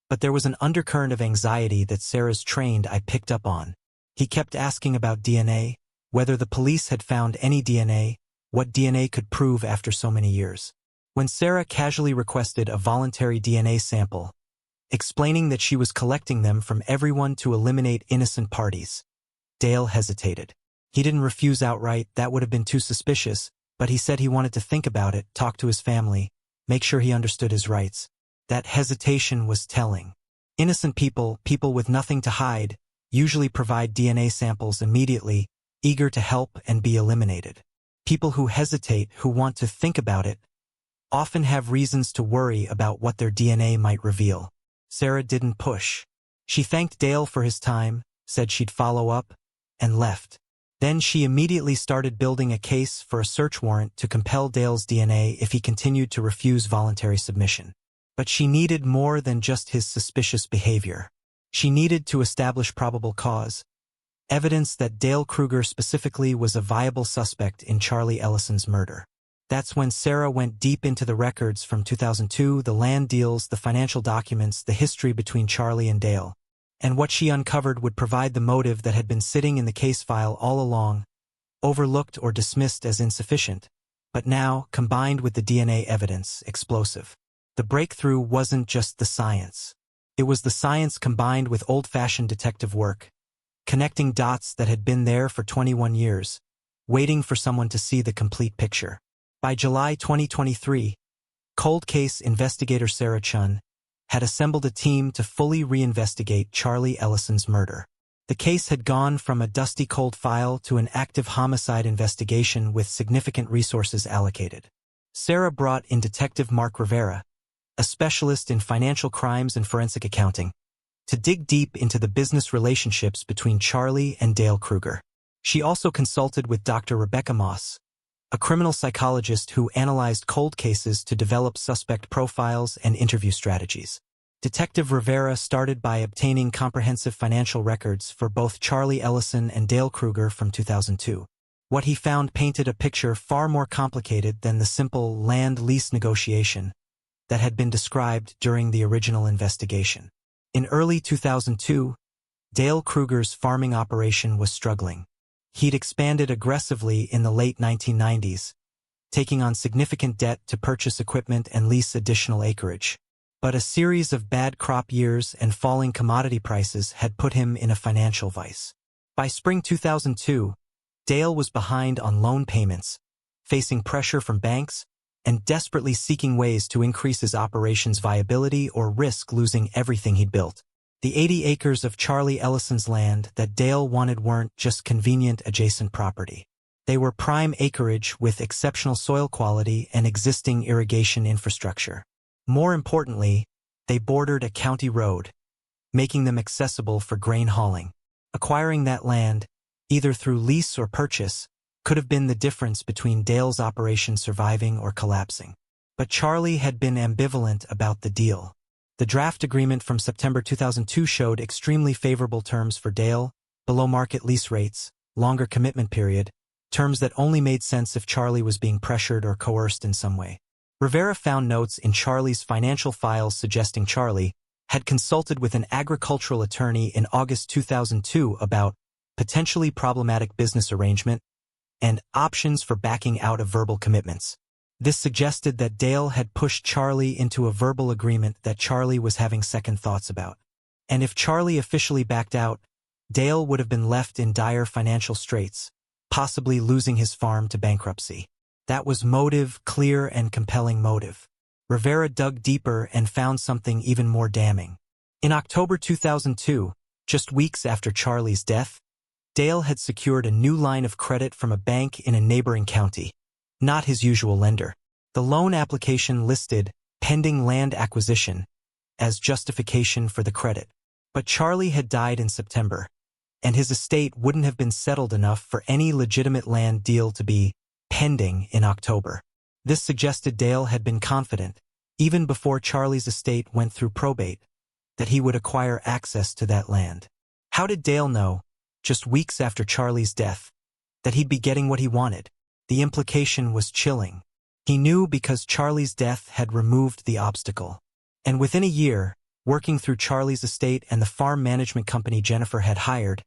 Speaker 1: but there was an undercurrent of anxiety that Sarah's trained eye picked up on. He kept asking about DNA, whether the police had found any DNA, what DNA could prove after so many years. When Sarah casually requested a voluntary DNA sample, explaining that she was collecting them from everyone to eliminate innocent parties, Dale hesitated. He didn't refuse outright, that would have been too suspicious, but he said he wanted to think about it, talk to his family, make sure he understood his rights. That hesitation was telling. Innocent people, people with nothing to hide, usually provide DNA samples immediately, eager to help and be eliminated. People who hesitate, who want to think about it, often have reasons to worry about what their DNA might reveal. Sarah didn't push. She thanked Dale for his time, said she'd follow up, and left. Then she immediately started building a case for a search warrant to compel Dale's DNA if he continued to refuse voluntary submission. But she needed more than just his suspicious behavior. She needed to establish probable cause, evidence that Dale Krueger specifically was a viable suspect in Charlie Ellison's murder. That's when Sarah went deep into the records from 2002, the land deals, the financial documents, the history between Charlie and Dale. And what she uncovered would provide the motive that had been sitting in the case file all along, overlooked or dismissed as insufficient, but now, combined with the DNA evidence, explosive. The breakthrough wasn't just the science. It was the science combined with old-fashioned detective work, connecting dots that had been there for 21 years, waiting for someone to see the complete picture. By July 2023, cold case investigator Sarah Chun had assembled a team to fully reinvestigate Charlie Ellison's murder. The case had gone from a dusty cold file to an active homicide investigation with significant resources allocated. Sarah brought in Detective Mark Rivera, a specialist in financial crimes and forensic accounting, to dig deep into the business relationships between Charlie and Dale Krueger. She also consulted with Dr. Rebecca Moss, a criminal psychologist who analyzed cold cases to develop suspect profiles and interview strategies. Detective Rivera started by obtaining comprehensive financial records for both Charlie Ellison and Dale Krueger from 2002. What he found painted a picture far more complicated than the simple land lease negotiation that had been described during the original investigation. In early 2002, Dale Krueger's farming operation was struggling. He'd expanded aggressively in the late 1990s, taking on significant debt to purchase equipment and lease additional acreage. But a series of bad crop years and falling commodity prices had put him in a financial vice. By spring 2002, Dale was behind on loan payments, facing pressure from banks, and desperately seeking ways to increase his operation's viability or risk losing everything he'd built. The 80 acres of Charlie Ellison's land that Dale wanted weren't just convenient adjacent property. They were prime acreage with exceptional soil quality and existing irrigation infrastructure. More importantly, they bordered a county road, making them accessible for grain hauling. Acquiring that land, either through lease or purchase, could have been the difference between Dale's operation surviving or collapsing. But Charlie had been ambivalent about the deal. The draft agreement from September 2002 showed extremely favorable terms for Dale, below-market lease rates, longer commitment period, terms that only made sense if Charlie was being pressured or coerced in some way. Rivera found notes in Charlie's financial files suggesting Charlie had consulted with an agricultural attorney in August 2002 about potentially problematic business arrangement and options for backing out of verbal commitments. This suggested that Dale had pushed Charlie into a verbal agreement that Charlie was having second thoughts about. And if Charlie officially backed out, Dale would have been left in dire financial straits, possibly losing his farm to bankruptcy. That was motive, clear and compelling motive. Rivera dug deeper and found something even more damning. In October 2002, just weeks after Charlie's death, Dale had secured a new line of credit from a bank in a neighboring county, not his usual lender. The loan application listed pending land acquisition as justification for the credit. But Charlie had died in September, and his estate wouldn't have been settled enough for any legitimate land deal to be pending in October. This suggested Dale had been confident, even before Charlie's estate went through probate, that he would acquire access to that land. How did Dale know, just weeks after Charlie's death, that he'd be getting what he wanted? The implication was chilling. He knew because Charlie's death had removed the obstacle. And within a year, working through Charlie's estate and the farm management company Jennifer had hired,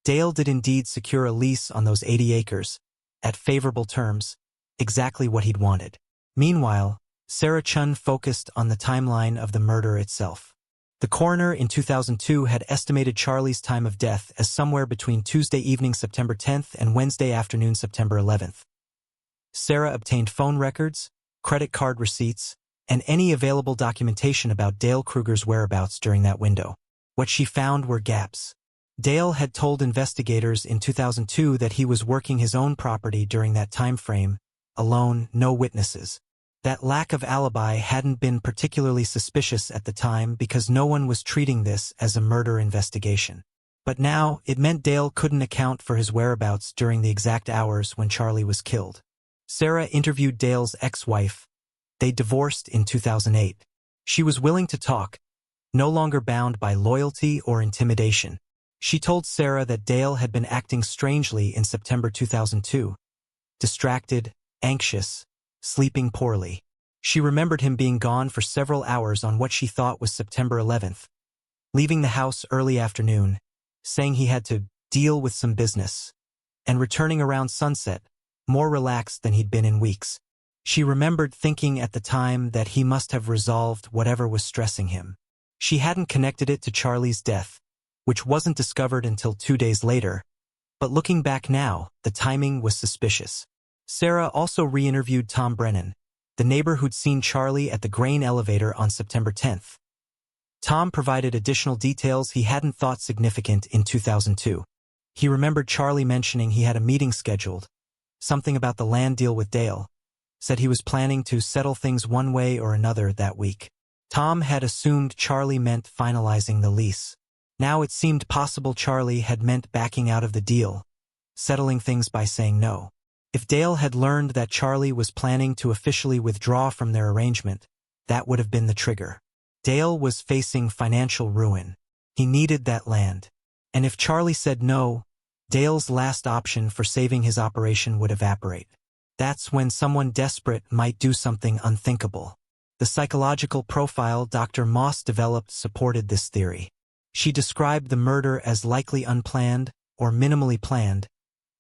Speaker 1: Dale did indeed secure a lease on those 80 acres, at favorable terms, exactly what he'd wanted. Meanwhile, Sarah Chun focused on the timeline of the murder itself. The coroner in 2002 had estimated Charlie's time of death as somewhere between Tuesday evening September 10th and Wednesday afternoon September 11th. Sarah obtained phone records, credit card receipts, and any available documentation about Dale Krueger's whereabouts during that window. What she found were gaps. Dale had told investigators in 2002 that he was working his own property during that time frame, alone, no witnesses. That lack of alibi hadn't been particularly suspicious at the time because no one was treating this as a murder investigation. But now, it meant Dale couldn't account for his whereabouts during the exact hours when Charlie was killed. Sarah interviewed Dale's ex-wife. They divorced in 2008. She was willing to talk, no longer bound by loyalty or intimidation. She told Sarah that Dale had been acting strangely in September 2002. Distracted, anxious, sleeping poorly. She remembered him being gone for several hours on what she thought was September 11th, leaving the house early afternoon, saying he had to deal with some business, and returning around sunset, more relaxed than he'd been in weeks. She remembered thinking at the time that he must have resolved whatever was stressing him. She hadn't connected it to Charlie's death, which wasn't discovered until 2 days later. But looking back now, the timing was suspicious. Sarah also re-interviewed Tom Brennan, the neighbor who'd seen Charlie at the grain elevator on September 10th. Tom provided additional details he hadn't thought significant in 2002. He remembered Charlie mentioning he had a meeting scheduled, something about the land deal with Dale, said he was planning to settle things one way or another that week. Tom had assumed Charlie meant finalizing the lease. Now it seemed possible Charlie had meant backing out of the deal, settling things by saying no. If Dale had learned that Charlie was planning to officially withdraw from their arrangement, that would have been the trigger. Dale was facing financial ruin. He needed that land. And if Charlie said no, Dale's last option for saving his operation would evaporate. That's when someone desperate might do something unthinkable. The psychological profile Dr. Moss developed supported this theory. She described the murder as likely unplanned or minimally planned,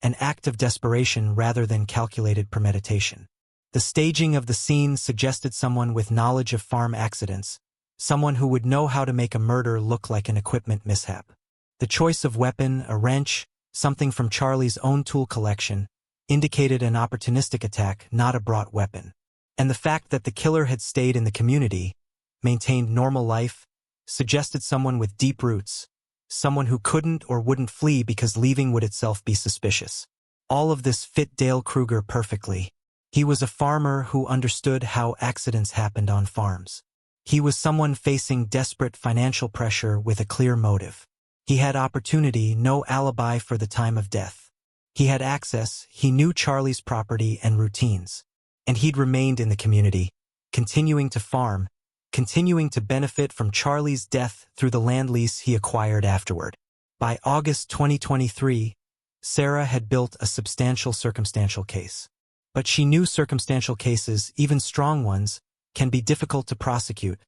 Speaker 1: an act of desperation rather than calculated premeditation. The staging of the scene suggested someone with knowledge of farm accidents, someone who would know how to make a murder look like an equipment mishap. The choice of weapon, a wrench, something from Charlie's own tool collection, indicated an opportunistic attack, not a brought weapon. And the fact that the killer had stayed in the community, maintained normal life, suggested someone with deep roots, someone who couldn't or wouldn't flee because leaving would itself be suspicious. All of this fit Dale Krueger perfectly. He was a farmer who understood how accidents happened on farms. He was someone facing desperate financial pressure with a clear motive. He had opportunity, no alibi for the time of death. He had access, he knew Charlie's property and routines. And he'd remained in the community, continuing to farm, continuing to benefit from Charlie's death through the land lease he acquired afterward. By August 2023, Sarah had built a substantial circumstantial case. But she knew circumstantial cases, even strong ones, can be difficult to prosecute,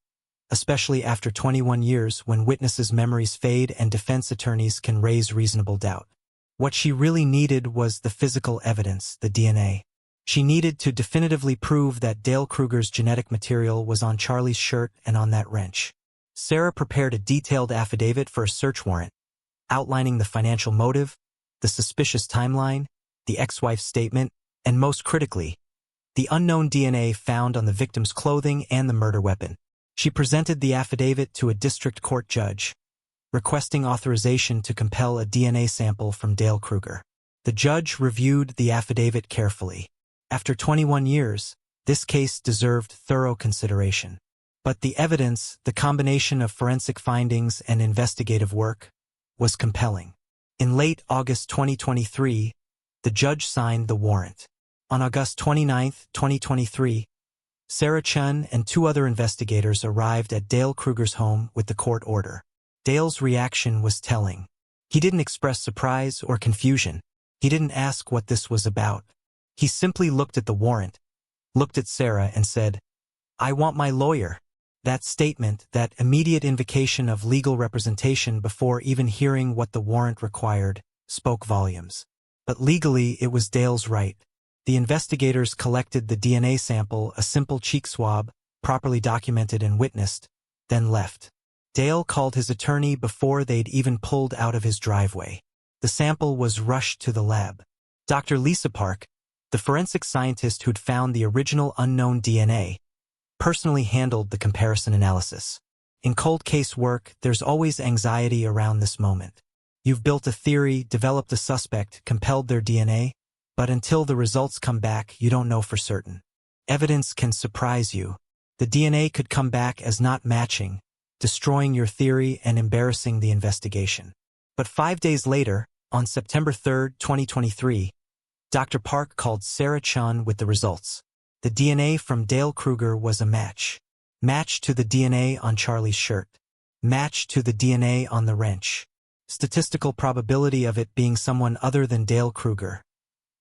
Speaker 1: especially after 21 years when witnesses' memories fade and defense attorneys can raise reasonable doubt. What she really needed was the physical evidence, the DNA. She needed to definitively prove that Dale Krueger's genetic material was on Charlie's shirt and on that wrench. Sarah prepared a detailed affidavit for a search warrant, outlining the financial motive, the suspicious timeline, the ex-wife's statement, and most critically, the unknown DNA found on the victim's clothing and the murder weapon. She presented the affidavit to a district court judge, requesting authorization to compel a DNA sample from Dale Krueger. The judge reviewed the affidavit carefully. After 21 years, this case deserved thorough consideration. But the evidence, the combination of forensic findings and investigative work, was compelling. In late August 2023, the judge signed the warrant. On August 29, 2023, Sarah Chun and 2 other investigators arrived at Dale Krueger's home with the court order. Dale's reaction was telling. He didn't express surprise or confusion. He didn't ask what this was about. He simply looked at the warrant, looked at Sarah and said, "I want my lawyer." That statement, that immediate invocation of legal representation before even hearing what the warrant required, spoke volumes. But legally, it was Dale's right. The investigators collected the DNA sample, a simple cheek swab, properly documented and witnessed, then left. Dale called his attorney before they'd even pulled out of his driveway. The sample was rushed to the lab. Dr. Lisa Park, the forensic scientist who'd found the original unknown DNA, personally handled the comparison analysis. In cold case work, there's always anxiety around this moment. You've built a theory, developed a suspect, compelled their DNA, but until the results come back, you don't know for certain. Evidence can surprise you. The DNA could come back as not matching, destroying your theory and embarrassing the investigation. But 5 days later, on September 3, 2023, Dr. Park called Sarah Chun with the results. The DNA from Dale Krueger was a match. Match to the DNA on Charlie's shirt. Match to the DNA on the wrench. Statistical probability of it being someone other than Dale Krueger.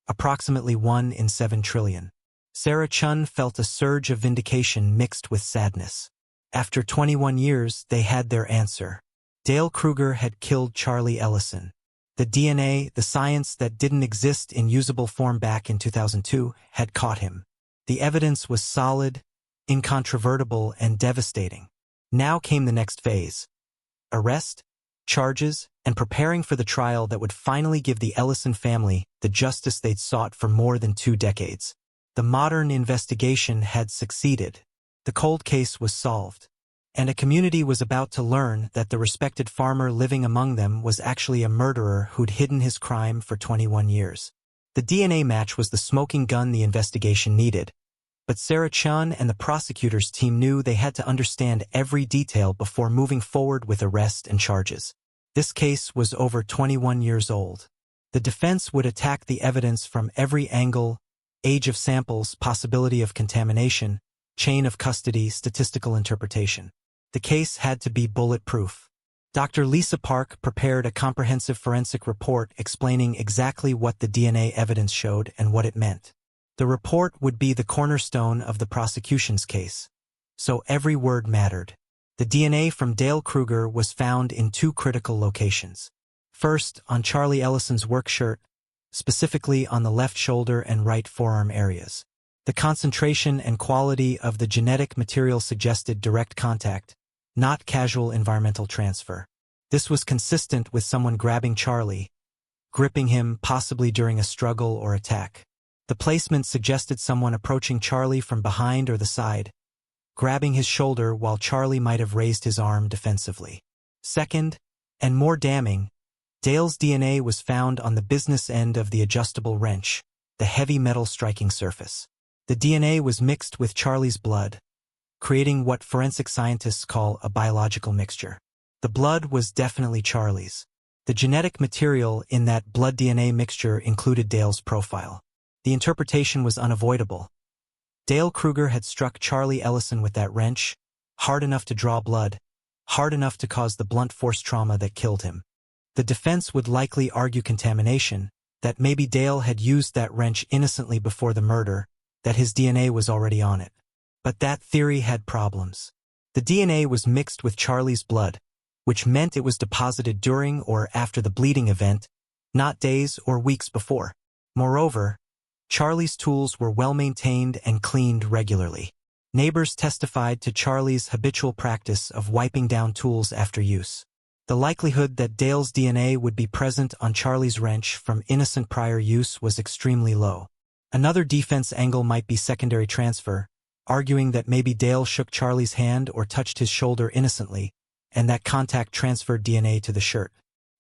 Speaker 1: Approximately 1 in 7 trillion. Sarah Chun felt a surge of vindication mixed with sadness. After 21 years, they had their answer. Dale Krueger had killed Charlie Ellison. The DNA, the science that didn't exist in usable form back in 2002, had caught him. The evidence was solid, incontrovertible, and devastating. Now came the next phase. Arrest? Charges? and preparing for the trial that would finally give the Ellison family the justice they'd sought for more than 2 decades. The modern investigation had succeeded. The cold case was solved, and a community was about to learn that the respected farmer living among them was actually a murderer who'd hidden his crime for 21 years. The DNA match was the smoking gun the investigation needed, but Sarah Chun and the prosecutor's team knew they had to understand every detail before moving forward with arrest and charges. This case was over 21 years old. The defense would attack the evidence from every angle: age of samples, possibility of contamination, chain of custody, statistical interpretation. The case had to be bulletproof. Dr. Lisa Park prepared a comprehensive forensic report explaining exactly what the DNA evidence showed and what it meant. The report would be the cornerstone of the prosecution's case, so every word mattered. The DNA from Dale Krueger was found in 2 critical locations. First, on Charlie Ellison's work shirt, specifically on the left shoulder and right forearm areas. The concentration and quality of the genetic material suggested direct contact, not casual environmental transfer. This was consistent with someone grabbing Charlie, gripping him possibly during a struggle or attack. The placement suggested someone approaching Charlie from behind or the side, grabbing his shoulder while Charlie might have raised his arm defensively. Second, and more damning, Dale's DNA was found on the business end of the adjustable wrench, the heavy metal striking surface. The DNA was mixed with Charlie's blood, creating what forensic scientists call a biological mixture. The blood was definitely Charlie's. The genetic material in that blood DNA mixture included Dale's profile. The interpretation was unavoidable. Dale Krueger had struck Charlie Ellison with that wrench, hard enough to draw blood, hard enough to cause the blunt force trauma that killed him. The defense would likely argue contamination, that maybe Dale had used that wrench innocently before the murder, that his DNA was already on it. But that theory had problems. The DNA was mixed with Charlie's blood, which meant it was deposited during or after the bleeding event, not days or weeks before. Moreover, Charlie's tools were well maintained and cleaned regularly. Neighbors testified to Charlie's habitual practice of wiping down tools after use. The likelihood that Dale's DNA would be present on Charlie's wrench from innocent prior use was extremely low. Another defense angle might be secondary transfer, arguing that maybe Dale shook Charlie's hand or touched his shoulder innocently, and that contact transferred DNA to the shirt.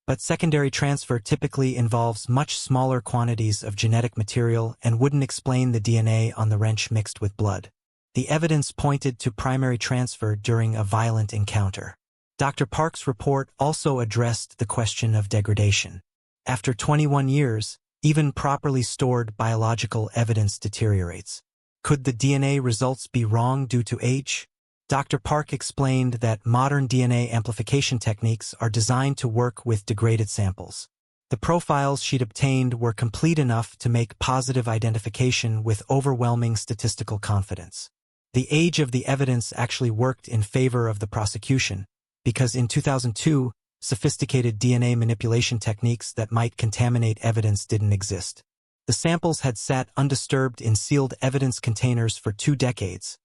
Speaker 1: But secondary transfer typically involves much smaller quantities of genetic material and wouldn't explain the DNA on the wrench mixed with blood. The evidence pointed to primary transfer during a violent encounter. Dr. Park's report also addressed the question of degradation. After 21 years, even properly stored biological evidence deteriorates. Could the DNA results be wrong due to age? Dr. Park explained that modern DNA amplification techniques are designed to work with degraded samples. The profiles she'd obtained were complete enough to make positive identification with overwhelming statistical confidence. The age of the evidence actually worked in favor of the prosecution, because in 2002, sophisticated DNA manipulation techniques that might contaminate evidence didn't exist. The samples had sat undisturbed in sealed evidence containers for 2 decades,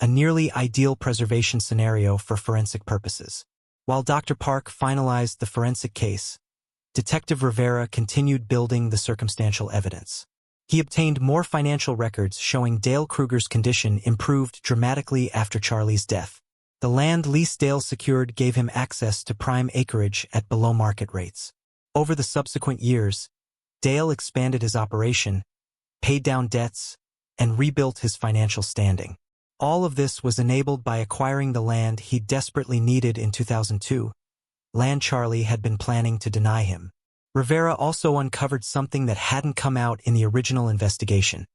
Speaker 1: a nearly ideal preservation scenario for forensic purposes. While Dr. Park finalized the forensic case, Detective Rivera continued building the circumstantial evidence. He obtained more financial records showing Dale Krueger's condition improved dramatically after Charlie's death. The land lease Dale secured gave him access to prime acreage at below-market rates. Over the subsequent years, Dale expanded his operation, paid down debts, and rebuilt his financial standing. All of this was enabled by acquiring the land he desperately needed in 2002, land Charlie had been planning to deny him. Rivera also uncovered something that hadn't come out in the original investigation: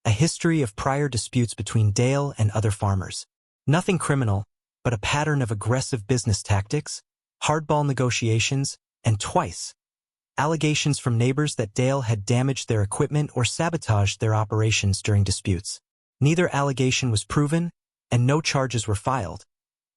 Speaker 1: a history of prior disputes between Dale and other farmers. Nothing criminal, but a pattern of aggressive business tactics, hardball negotiations, and twice, allegations from neighbors that Dale had damaged their equipment or sabotaged their operations during disputes. Neither allegation was proven, and no charges were filed,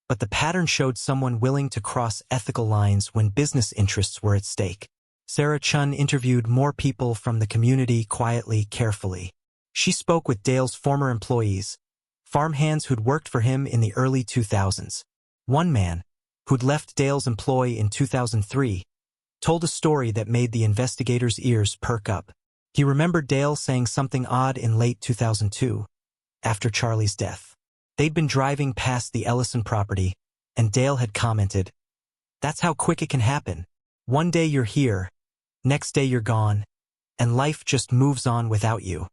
Speaker 1: but the pattern showed someone willing to cross ethical lines when business interests were at stake. Sarah Chun interviewed more people from the community quietly, carefully. She spoke with Dale's former employees, farmhands who'd worked for him in the early 2000s. One man, who'd left Dale's employ in 2003, told a story that made the investigators' ears perk up. He remembered Dale saying something odd in late 2002, after Charlie's death. They'd been driving past the Ellison property, and Dale had commented, "That's how quick it can happen. One day you're here, next day you're gone, and life just moves on without you."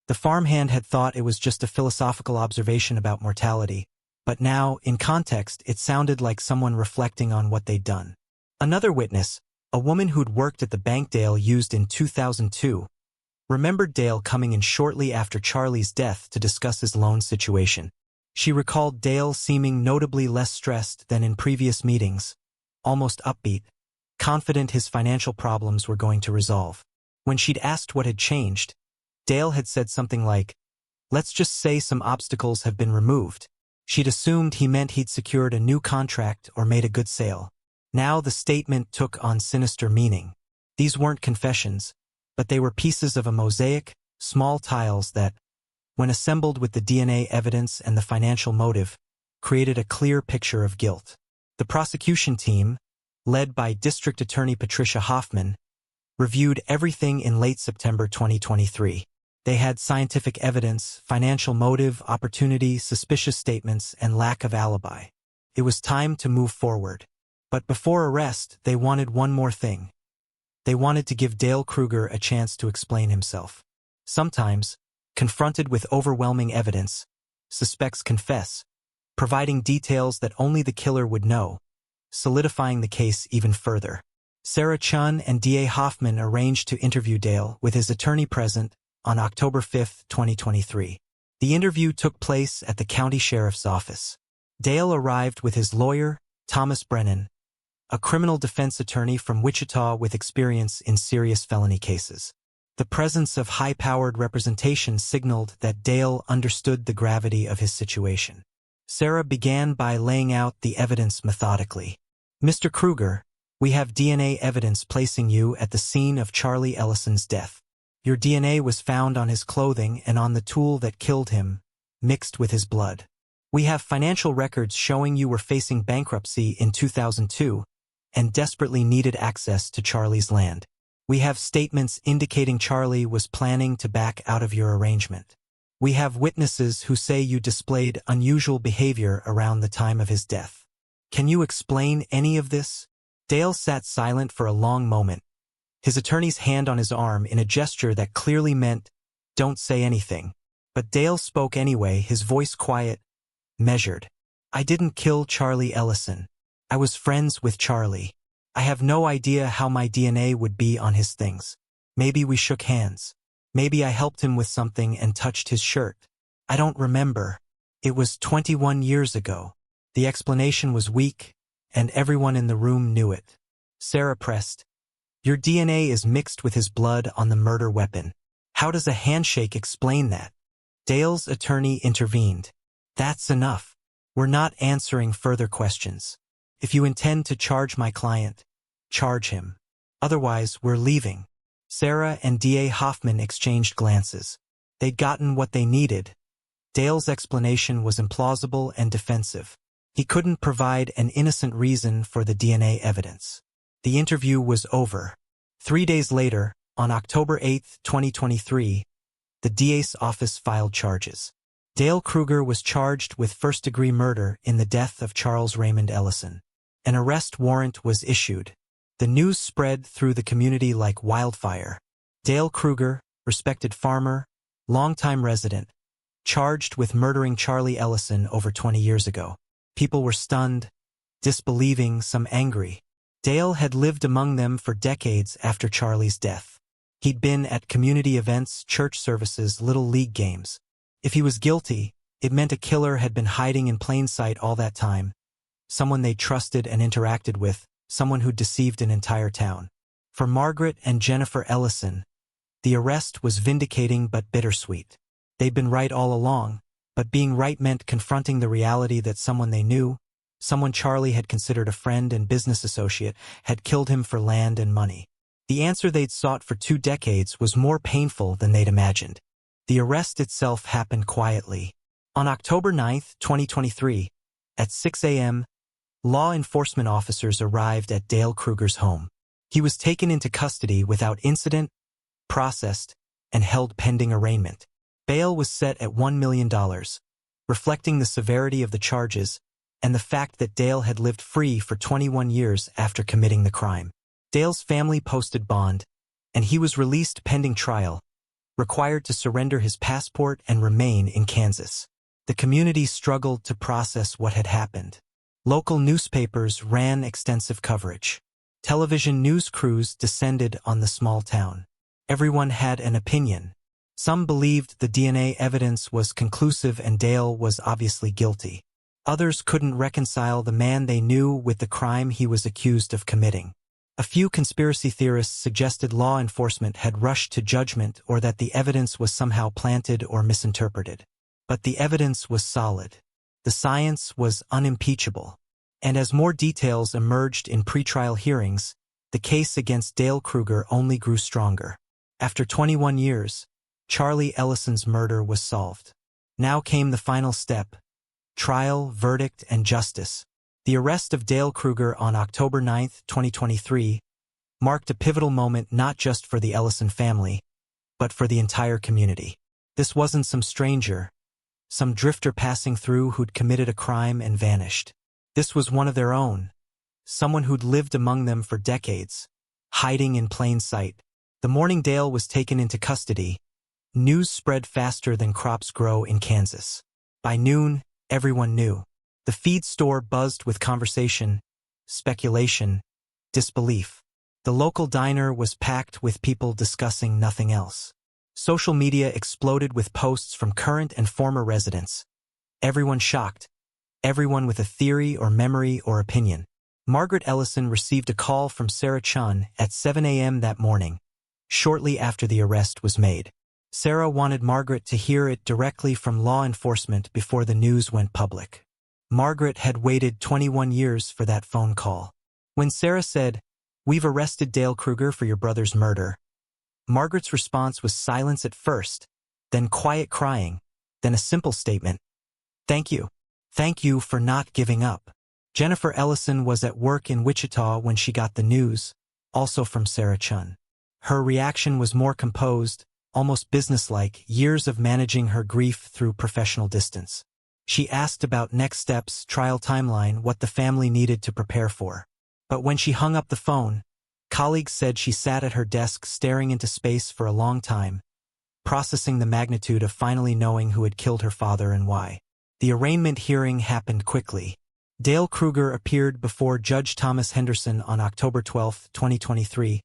Speaker 1: The farmhand had thought it was just a philosophical observation about mortality, but now, in context, it sounded like someone reflecting on what they'd done. Another witness, a woman who'd worked at the bank Dale used in 2002, remembered Dale coming in shortly after Charlie's death to discuss his loan situation. She recalled Dale seeming notably less stressed than in previous meetings, almost upbeat, confident his financial problems were going to resolve. When she'd asked what had changed, Dale had said something like, "Let's just say some obstacles have been removed." She'd assumed he meant he'd secured a new contract or made a good sale. Now the statement took on sinister meaning. These weren't confessions, but they were pieces of a mosaic, small tiles that, when assembled with the DNA evidence and the financial motive, created a clear picture of guilt. The prosecution team, led by District Attorney Patricia Hoffman, reviewed everything in late September 2023. They had scientific evidence, financial motive, opportunity, suspicious statements, and lack of alibi. It was time to move forward. But before arrest, they wanted one more thing. They wanted to give Dale Krueger a chance to explain himself. Sometimes, confronted with overwhelming evidence, suspects confess, providing details that only the killer would know, solidifying the case even further. Sarah Chun and D.A. Hoffman arranged to interview Dale with his attorney present on October 5, 2023. The interview took place at the county sheriff's office. Dale arrived with his lawyer, Thomas Brennan, a criminal defense attorney from Wichita with experience in serious felony cases. The presence of high-powered representation signaled that Dale understood the gravity of his situation. Sarah began by laying out the evidence methodically. "Mr. Krueger, we have DNA evidence placing you at the scene of Charlie Ellison's death. Your DNA was found on his clothing and on the tool that killed him, mixed with his blood. We have financial records showing you were facing bankruptcy in 2002 and desperately needed access to Charlie's land. We have statements indicating Charlie was planning to back out of your arrangement. We have witnesses who say you displayed unusual behavior around the time of his death. Can you explain any of this?" Dale sat silent for a long moment, his attorney's hand on his arm in a gesture that clearly meant, "Don't say anything." But Dale spoke anyway, his voice quiet, measured. "I didn't kill Charlie Ellison. I was friends with Charlie. I have no idea how my DNA would be on his things. Maybe we shook hands. Maybe I helped him with something and touched his shirt. I don't remember. It was 21 years ago." The explanation was weak, and everyone in the room knew it. Sarah pressed, "Your DNA is mixed with his blood on the murder weapon. How does a handshake explain that?" Dale's attorney intervened. "That's enough. We're not answering further questions. If you intend to charge my client, charge him. Otherwise, we're leaving." Sarah and D.A. Hoffman exchanged glances. They'd gotten what they needed. Dale's explanation was implausible and defensive. He couldn't provide an innocent reason for the DNA evidence. The interview was over. 3 days later, on October 8, 2023, the DA's office filed charges. Dale Krueger was charged with first-degree murder in the death of Charles Raymond Ellison. An arrest warrant was issued. The news spread through the community like wildfire. Dale Krueger, respected farmer, longtime resident, charged with murdering Charlie Ellison over 20 years ago. People were stunned, disbelieving, some angry. Dale had lived among them for decades after Charlie's death. He'd been at community events, church services, little league games. If he was guilty, it meant a killer had been hiding in plain sight all that time. Someone they trusted and interacted with, someone who'd deceived an entire town. For Margaret and Jennifer Ellison, the arrest was vindicating but bittersweet. They'd been right all along, but being right meant confronting the reality that someone they knew, someone Charlie had considered a friend and business associate, had killed him for land and money. The answer they'd sought for 2 decades was more painful than they'd imagined. The arrest itself happened quietly. On October 9, 2023, at 6 a.m., law enforcement officers arrived at Dale Krueger's home. He was taken into custody without incident, processed, and held pending arraignment. Bail was set at $1 million, reflecting the severity of the charges and the fact that Dale had lived free for 21 years after committing the crime. Dale's family posted bond, and he was released pending trial, required to surrender his passport and remain in Kansas. The community struggled to process what had happened. Local newspapers ran extensive coverage. Television news crews descended on the small town. Everyone had an opinion. Some believed the DNA evidence was conclusive and Dale was obviously guilty. Others couldn't reconcile the man they knew with the crime he was accused of committing. A few conspiracy theorists suggested law enforcement had rushed to judgment or that the evidence was somehow planted or misinterpreted. But the evidence was solid. The science was unimpeachable. And as more details emerged in pretrial hearings, the case against Dale Krueger only grew stronger. After 21 years, Charlie Ellison's murder was solved. Now came the final step: trial, verdict, and justice. The arrest of Dale Krueger on October 9, 2023, marked a pivotal moment not just for the Ellison family, but for the entire community. This wasn't some stranger, some drifter passing through who'd committed a crime and vanished. This was one of their own, someone who'd lived among them for decades, hiding in plain sight. The morning Dale was taken into custody, news spread faster than crops grow in Kansas. By noon, everyone knew. The feed store buzzed with conversation, speculation, disbelief. The local diner was packed with people discussing nothing else. Social media exploded with posts from current and former residents. Everyone shocked. Everyone with a theory or memory or opinion. Margaret Ellison received a call from Sarah Chun at 7 a.m. that morning, shortly after the arrest was made. Sarah wanted Margaret to hear it directly from law enforcement before the news went public. Margaret had waited 21 years for that phone call. When Sarah said, "We've arrested Dale Krueger for your brother's murder," Margaret's response was silence at first, then quiet crying, then a simple statement: "Thank you. Thank you for not giving up." Jennifer Ellison was at work in Wichita when she got the news, also from Sarah Chun. Her reaction was more composed, almost businesslike, years of managing her grief through professional distance. She asked about next steps, trial timeline, what the family needed to prepare for. But when she hung up the phone, colleagues said she sat at her desk staring into space for a long time, processing the magnitude of finally knowing who had killed her father and why. The arraignment hearing happened quickly. Dale Krueger appeared before Judge Thomas Henderson on October 12, 2023,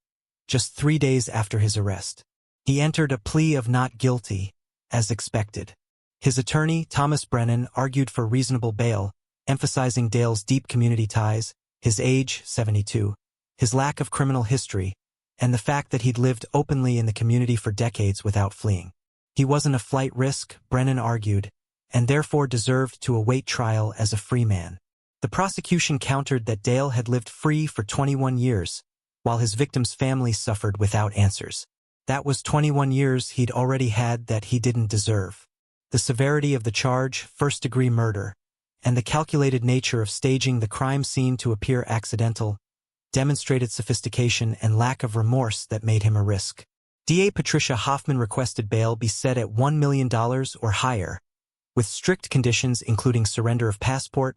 Speaker 1: just 3 days after his arrest. He entered a plea of not guilty, as expected. His attorney, Thomas Brennan, argued for reasonable bail, emphasizing Dale's deep community ties, his age, 72, his lack of criminal history, and the fact that he'd lived openly in the community for decades without fleeing. He wasn't a flight risk, Brennan argued, and therefore deserved to await trial as a free man. The prosecution countered that Dale had lived free for 21 years, while his victim's family suffered without answers. That was 21 years he'd already had that he didn't deserve. The severity of the charge, first-degree murder, and the calculated nature of staging the crime scene to appear accidental, demonstrated sophistication and lack of remorse that made him a risk. DA Patricia Hoffman requested bail be set at $1 million or higher, with strict conditions including surrender of passport,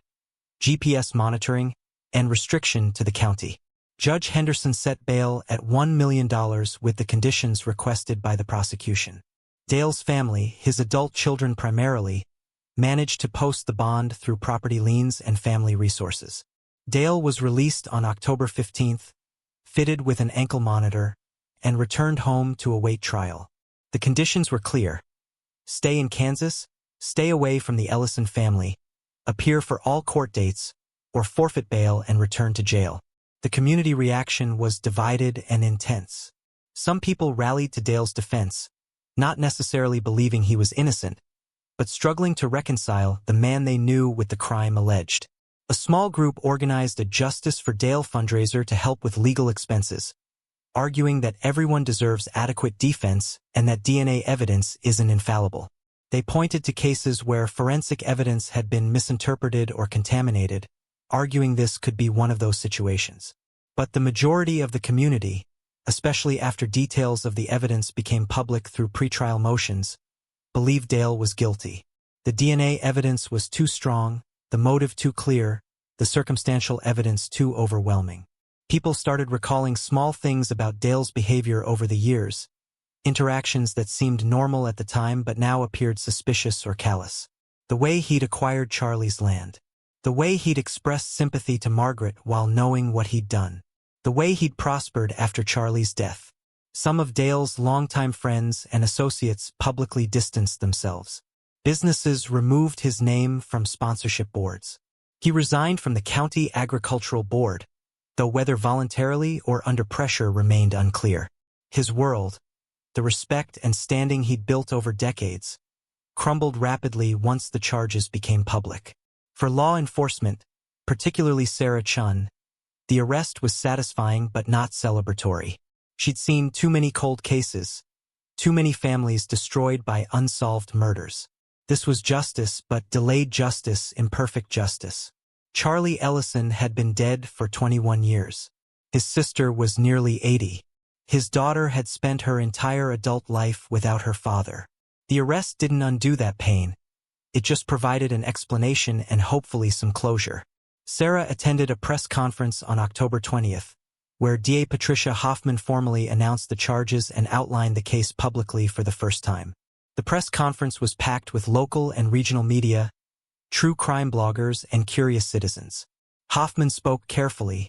Speaker 1: GPS monitoring, and restriction to the county. Judge Henderson set bail at $1 million with the conditions requested by the prosecution. Dale's family, his adult children primarily, managed to post the bond through property liens and family resources. Dale was released on October 15, fitted with an ankle monitor, and returned home to await trial. The conditions were clear: stay in Kansas, stay away from the Ellison family, appear for all court dates, or forfeit bail and return to jail. The community reaction was divided and intense. Some people rallied to Dale's defense, not necessarily believing he was innocent, but struggling to reconcile the man they knew with the crime alleged. A small group organized a Justice for Dale fundraiser to help with legal expenses, arguing that everyone deserves adequate defense and that DNA evidence isn't infallible. They pointed to cases where forensic evidence had been misinterpreted or contaminated, arguing this could be one of those situations. But the majority of the community, especially after details of the evidence became public through pretrial motions, believed Dale was guilty. The DNA evidence was too strong, the motive too clear, the circumstantial evidence too overwhelming. People started recalling small things about Dale's behavior over the years, interactions that seemed normal at the time but now appeared suspicious or callous. The way he'd acquired Charlie's land. The way he'd expressed sympathy to Margaret while knowing what he'd done. The way he'd prospered after Charlie's death. Some of Dale's longtime friends and associates publicly distanced themselves. Businesses removed his name from sponsorship boards. He resigned from the county agricultural board, though whether voluntarily or under pressure remained unclear. His world, the respect and standing he'd built over decades, crumbled rapidly once the charges became public. For law enforcement, particularly Sarah Chun, the arrest was satisfying but not celebratory. She'd seen too many cold cases, too many families destroyed by unsolved murders. This was justice, but delayed justice, imperfect justice. Charlie Ellison had been dead for 21 years. His sister was nearly 80. His daughter had spent her entire adult life without her father. The arrest didn't undo that pain. It just provided an explanation and hopefully some closure. Sarah attended a press conference on October 20th, where DA Patricia Hoffman formally announced the charges and outlined the case publicly for the first time. The press conference was packed with local and regional media, true crime bloggers, and curious citizens. Hoffman spoke carefully,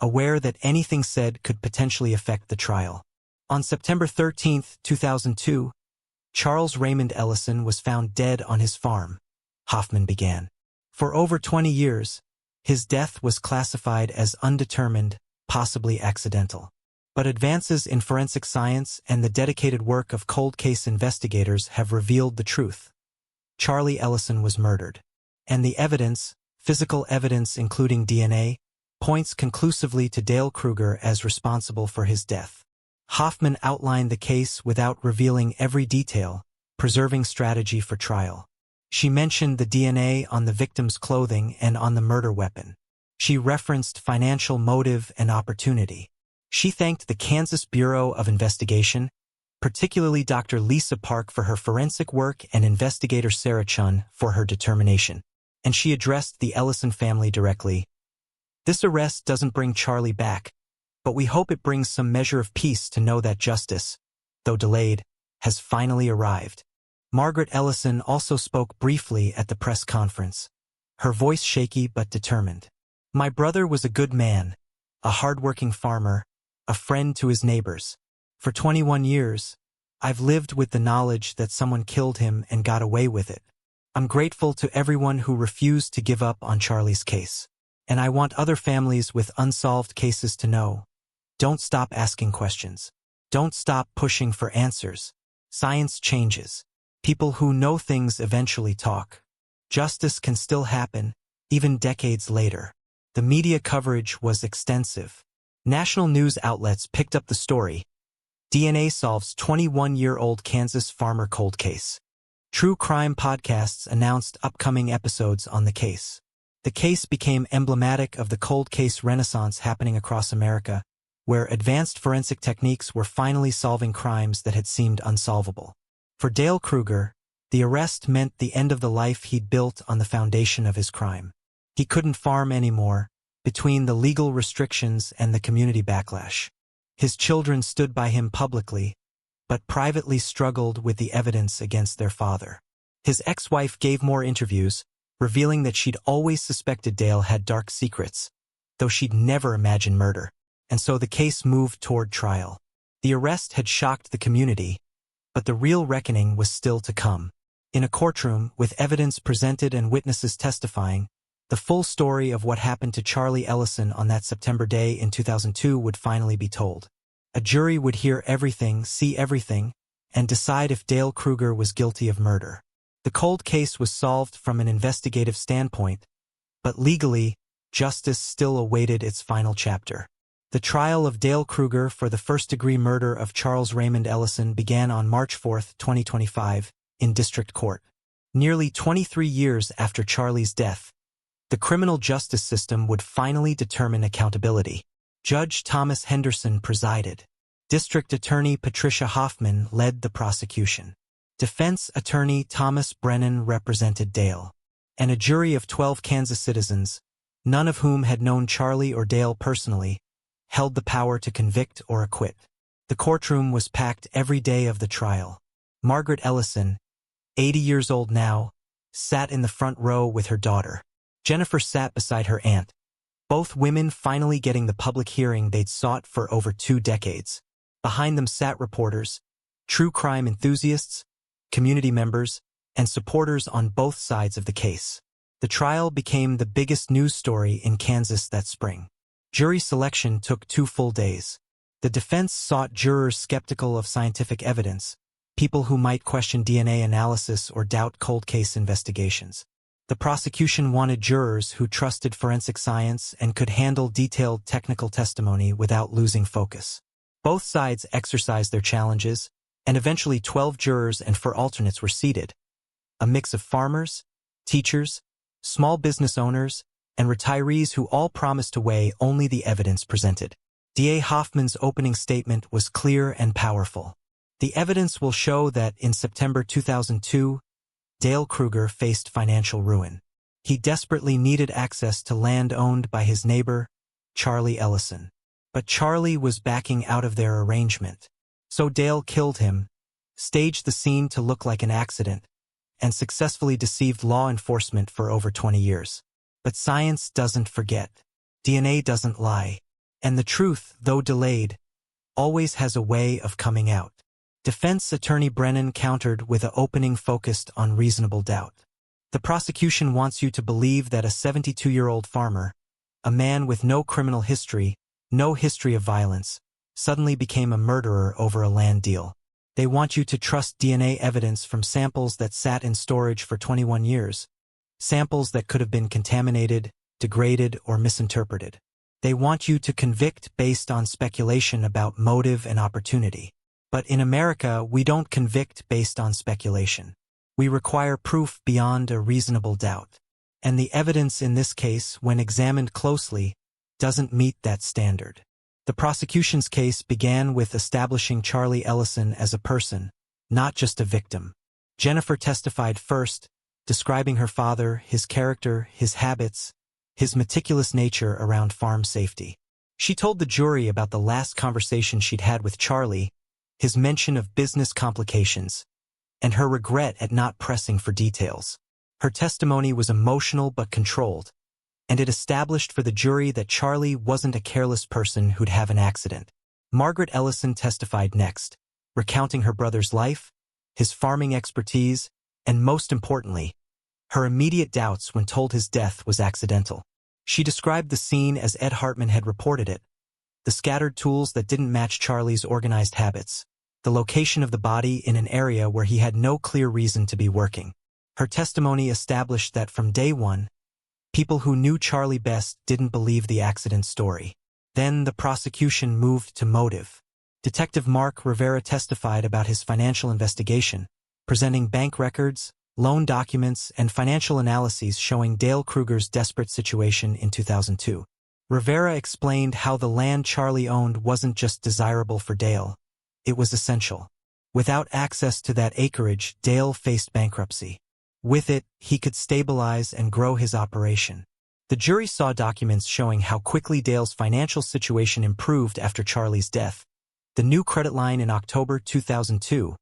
Speaker 1: aware that anything said could potentially affect the trial. On September 13, 2002, Charles Raymond Ellison was found dead on his farm, Hoffman began. For over 20 years, his death was classified as undetermined, possibly accidental. But advances in forensic science and the dedicated work of cold case investigators have revealed the truth. Charlie Ellison was murdered. And the evidence, physical evidence including DNA, points conclusively to Dale Krueger as responsible for his death. Hoffman outlined the case without revealing every detail, preserving strategy for trial. She mentioned the DNA on the victim's clothing and on the murder weapon. She referenced financial motive and opportunity. She thanked the Kansas Bureau of Investigation, particularly Dr. Lisa Park for her forensic work and investigator Sarah Chun for her determination. And she addressed the Ellison family directly. This arrest doesn't bring Charlie back, but we hope it brings some measure of peace to know that justice, though delayed, has finally arrived. Margaret Ellison also spoke briefly at the press conference, her voice shaky but determined. My brother was a good man, a hard-working farmer, a friend to his neighbors. For 21 years, I've lived with the knowledge that someone killed him and got away with it. I'm grateful to everyone who refused to give up on Charlie's case. And I want other families with unsolved cases to know. Don't stop asking questions. Don't stop pushing for answers. Science changes. People who know things eventually talk. Justice can still happen, even decades later. The media coverage was extensive. National news outlets picked up the story. DNA solves 21-year-old Kansas farmer cold case. True crime podcasts announced upcoming episodes on the case. The case became emblematic of the cold case renaissance happening across America, where advanced forensic techniques were finally solving crimes that had seemed unsolvable. For Dale Krueger, the arrest meant the end of the life he'd built on the foundation of his crime. He couldn't farm anymore, between the legal restrictions and the community backlash. His children stood by him publicly, but privately struggled with the evidence against their father. His ex-wife gave more interviews, revealing that she'd always suspected Dale had dark secrets, though she'd never imagined murder. And so the case moved toward trial. The arrest had shocked the community, but the real reckoning was still to come. In a courtroom, with evidence presented and witnesses testifying, the full story of what happened to Charlie Ellison on that September day in 2002 would finally be told. A jury would hear everything, see everything, and decide if Dale Krueger was guilty of murder. The cold case was solved from an investigative standpoint, but legally, justice still awaited its final chapter. The trial of Dale Krueger for the first-degree murder of Charles Raymond Ellison began on March 4, 2025, in District Court. Nearly 23 years after Charlie's death, the criminal justice system would finally determine accountability. Judge Thomas Henderson presided. District Attorney Patricia Hoffman led the prosecution. Defense Attorney Thomas Brennan represented Dale. And a jury of 12 Kansas citizens, none of whom had known Charlie or Dale personally, held the power to convict or acquit. The courtroom was packed every day of the trial. Margaret Ellison, 80 years old now, sat in the front row with her daughter. Jennifer sat beside her aunt, both women finally getting the public hearing they'd sought for over 2 decades. Behind them sat reporters, true crime enthusiasts, community members, and supporters on both sides of the case. The trial became the biggest news story in Kansas that spring. Jury selection took 2 full days. The defense sought jurors skeptical of scientific evidence, people who might question DNA analysis or doubt cold case investigations. The prosecution wanted jurors who trusted forensic science and could handle detailed technical testimony without losing focus. Both sides exercised their challenges, and eventually 12 jurors and 4 alternates were seated. A mix of farmers, teachers, small business owners, and retirees who all promised to weigh only the evidence presented. D.A. Hoffman's opening statement was clear and powerful. The evidence will show that in September 2002, Dale Krueger faced financial ruin. He desperately needed access to land owned by his neighbor, Charlie Ellison. But Charlie was backing out of their arrangement. So Dale killed him, staged the scene to look like an accident, and successfully deceived law enforcement for over 20 years. But science doesn't forget. DNA doesn't lie. And the truth, though delayed, always has a way of coming out. Defense Attorney Brennan countered with an opening focused on reasonable doubt. The prosecution wants you to believe that a 72-year-old farmer, a man with no criminal history, no history of violence, suddenly became a murderer over a land deal. They want you to trust DNA evidence from samples that sat in storage for 21 years, samples that could have been contaminated, degraded, or misinterpreted. They want you to convict based on speculation about motive and opportunity. But in America, we don't convict based on speculation. We require proof beyond a reasonable doubt. And the evidence in this case, when examined closely, doesn't meet that standard. The prosecution's case began with establishing Charlie Ellison as a person, not just a victim. Jennifer testified first, describing her father, his character, his habits, his meticulous nature around farm safety. She told the jury about the last conversation she'd had with Charlie, his mention of business complications, and her regret at not pressing for details. Her testimony was emotional but controlled, and it established for the jury that Charlie wasn't a careless person who'd have an accident. Margaret Ellison testified next, recounting her brother's life, his farming expertise, and most importantly, her immediate doubts when told his death was accidental. She described the scene as Ed Hartman had reported it: the scattered tools that didn't match Charlie's organized habits, the location of the body in an area where he had no clear reason to be working. Her testimony established that from day one, people who knew Charlie best didn't believe the accident story. Then the prosecution moved to motive. Detective Mark Rivera testified about his financial investigation, presenting bank records, loan documents, and financial analyses showing Dale Krueger's desperate situation in 2002. Rivera explained how the land Charlie owned wasn't just desirable for Dale, it was essential. Without access to that acreage, Dale faced bankruptcy. With it, he could stabilize and grow his operation. The jury saw documents showing how quickly Dale's financial situation improved after Charlie's death. The new credit line in October 2002,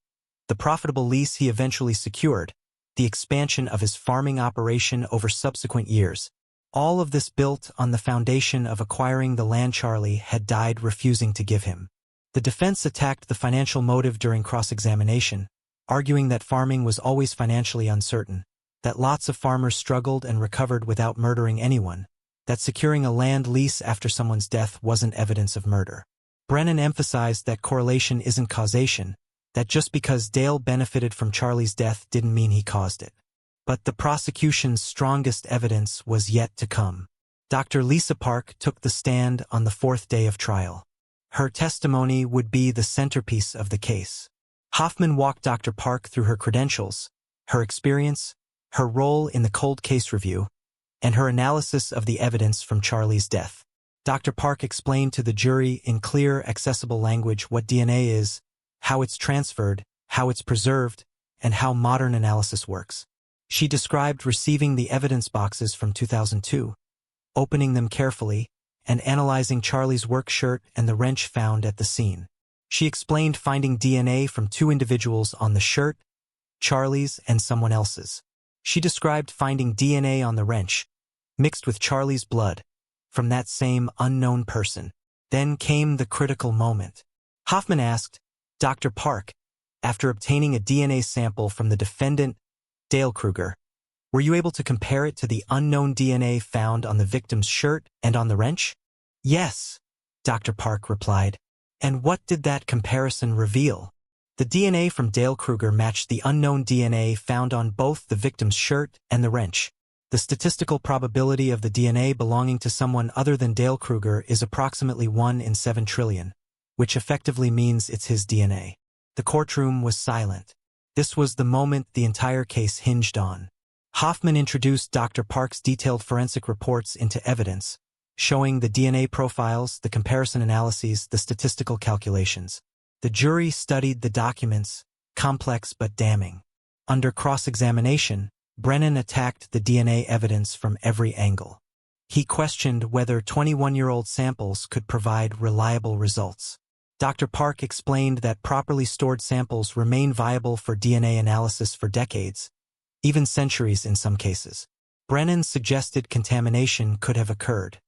Speaker 1: the profitable lease he eventually secured, the expansion of his farming operation over subsequent years. All of this built on the foundation of acquiring the land Charlie had died refusing to give him. The defense attacked the financial motive during cross-examination, arguing that farming was always financially uncertain, that lots of farmers struggled and recovered without murdering anyone, that securing a land lease after someone's death wasn't evidence of murder. Brennan emphasized that correlation isn't causation, that just because Dale benefited from Charlie's death didn't mean he caused it. But the prosecution's strongest evidence was yet to come. Dr. Lisa Park took the stand on the 4th day of trial. Her testimony would be the centerpiece of the case. Hoffman walked Dr. Park through her credentials, her experience, her role in the cold case review, and her analysis of the evidence from Charlie's death. Dr. Park explained to the jury in clear, accessible language what DNA is, how it's transferred, how it's preserved, and how modern analysis works. She described receiving the evidence boxes from 2002, opening them carefully, and analyzing Charlie's work shirt and the wrench found at the scene. She explained finding DNA from two individuals on the shirt, Charlie's and someone else's. She described finding DNA on the wrench, mixed with Charlie's blood, from that same unknown person. Then came the critical moment. Hoffman asked, Dr. Park, after obtaining a DNA sample from the defendant, Dale Krueger, were you able to compare it to the unknown DNA found on the victim's shirt and on the wrench? Yes, Dr. Park replied. And what did that comparison reveal? The DNA from Dale Krueger matched the unknown DNA found on both the victim's shirt and the wrench. The statistical probability of the DNA belonging to someone other than Dale Krueger is approximately 1 in 7 trillion, which effectively means it's his DNA. The courtroom was silent. This was the moment the entire case hinged on. Hoffman introduced Dr. Park's detailed forensic reports into evidence, showing the DNA profiles, the comparison analyses, the statistical calculations. The jury studied the documents, complex but damning. Under cross-examination, Brennan attacked the DNA evidence from every angle. He questioned whether 21-year-old samples could provide reliable results. Dr. Park explained that properly stored samples remain viable for DNA analysis for decades, even centuries in some cases. Brennan suggested contamination could have occurred.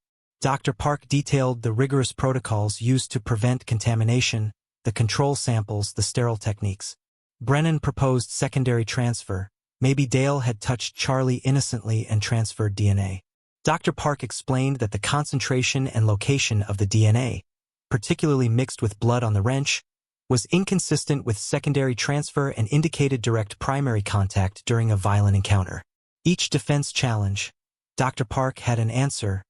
Speaker 1: Dr. Park detailed the rigorous protocols used to prevent contamination, the control samples, the sterile techniques. Brennan proposed secondary transfer. Maybe Dale had touched Charlie innocently and transferred DNA. Dr. Park explained that the concentration and location of the DNA, particularly mixed with blood on the wrench, was inconsistent with secondary transfer and indicated direct primary contact during a violent encounter. Each defense challenge, Dr. Park had an answer,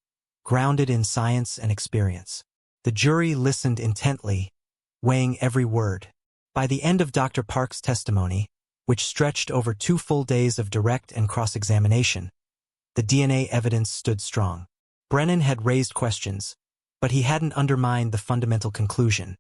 Speaker 1: grounded in science and experience. The jury listened intently, weighing every word. By the end of Dr. Park's testimony, which stretched over 2 full days of direct and cross-examination, the DNA evidence stood strong. Brennan had raised questions, but he hadn't undermined the fundamental conclusion.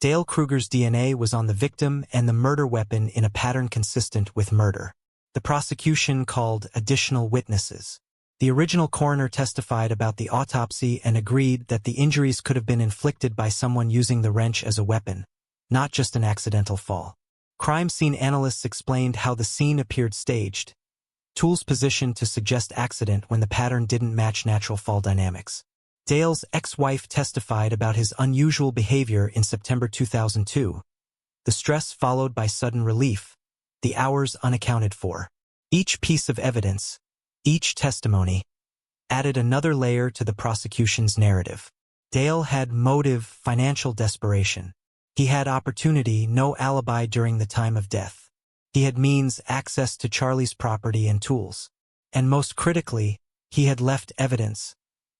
Speaker 1: Dale Krueger's DNA was on the victim and the murder weapon in a pattern consistent with murder. The prosecution called additional witnesses. The original coroner testified about the autopsy and agreed that the injuries could have been inflicted by someone using the wrench as a weapon, not just an accidental fall. Crime scene analysts explained how the scene appeared staged, tools positioned to suggest accident when the pattern didn't match natural fall dynamics. Dale's ex-wife testified about his unusual behavior in September 2002, the stress followed by sudden relief, the hours unaccounted for. Each piece of evidence, each testimony, added another layer to the prosecution's narrative. Dale had motive, financial desperation. He had opportunity, no alibi during the time of death. He had means, access to Charlie's property and tools. And most critically, he had left evidence,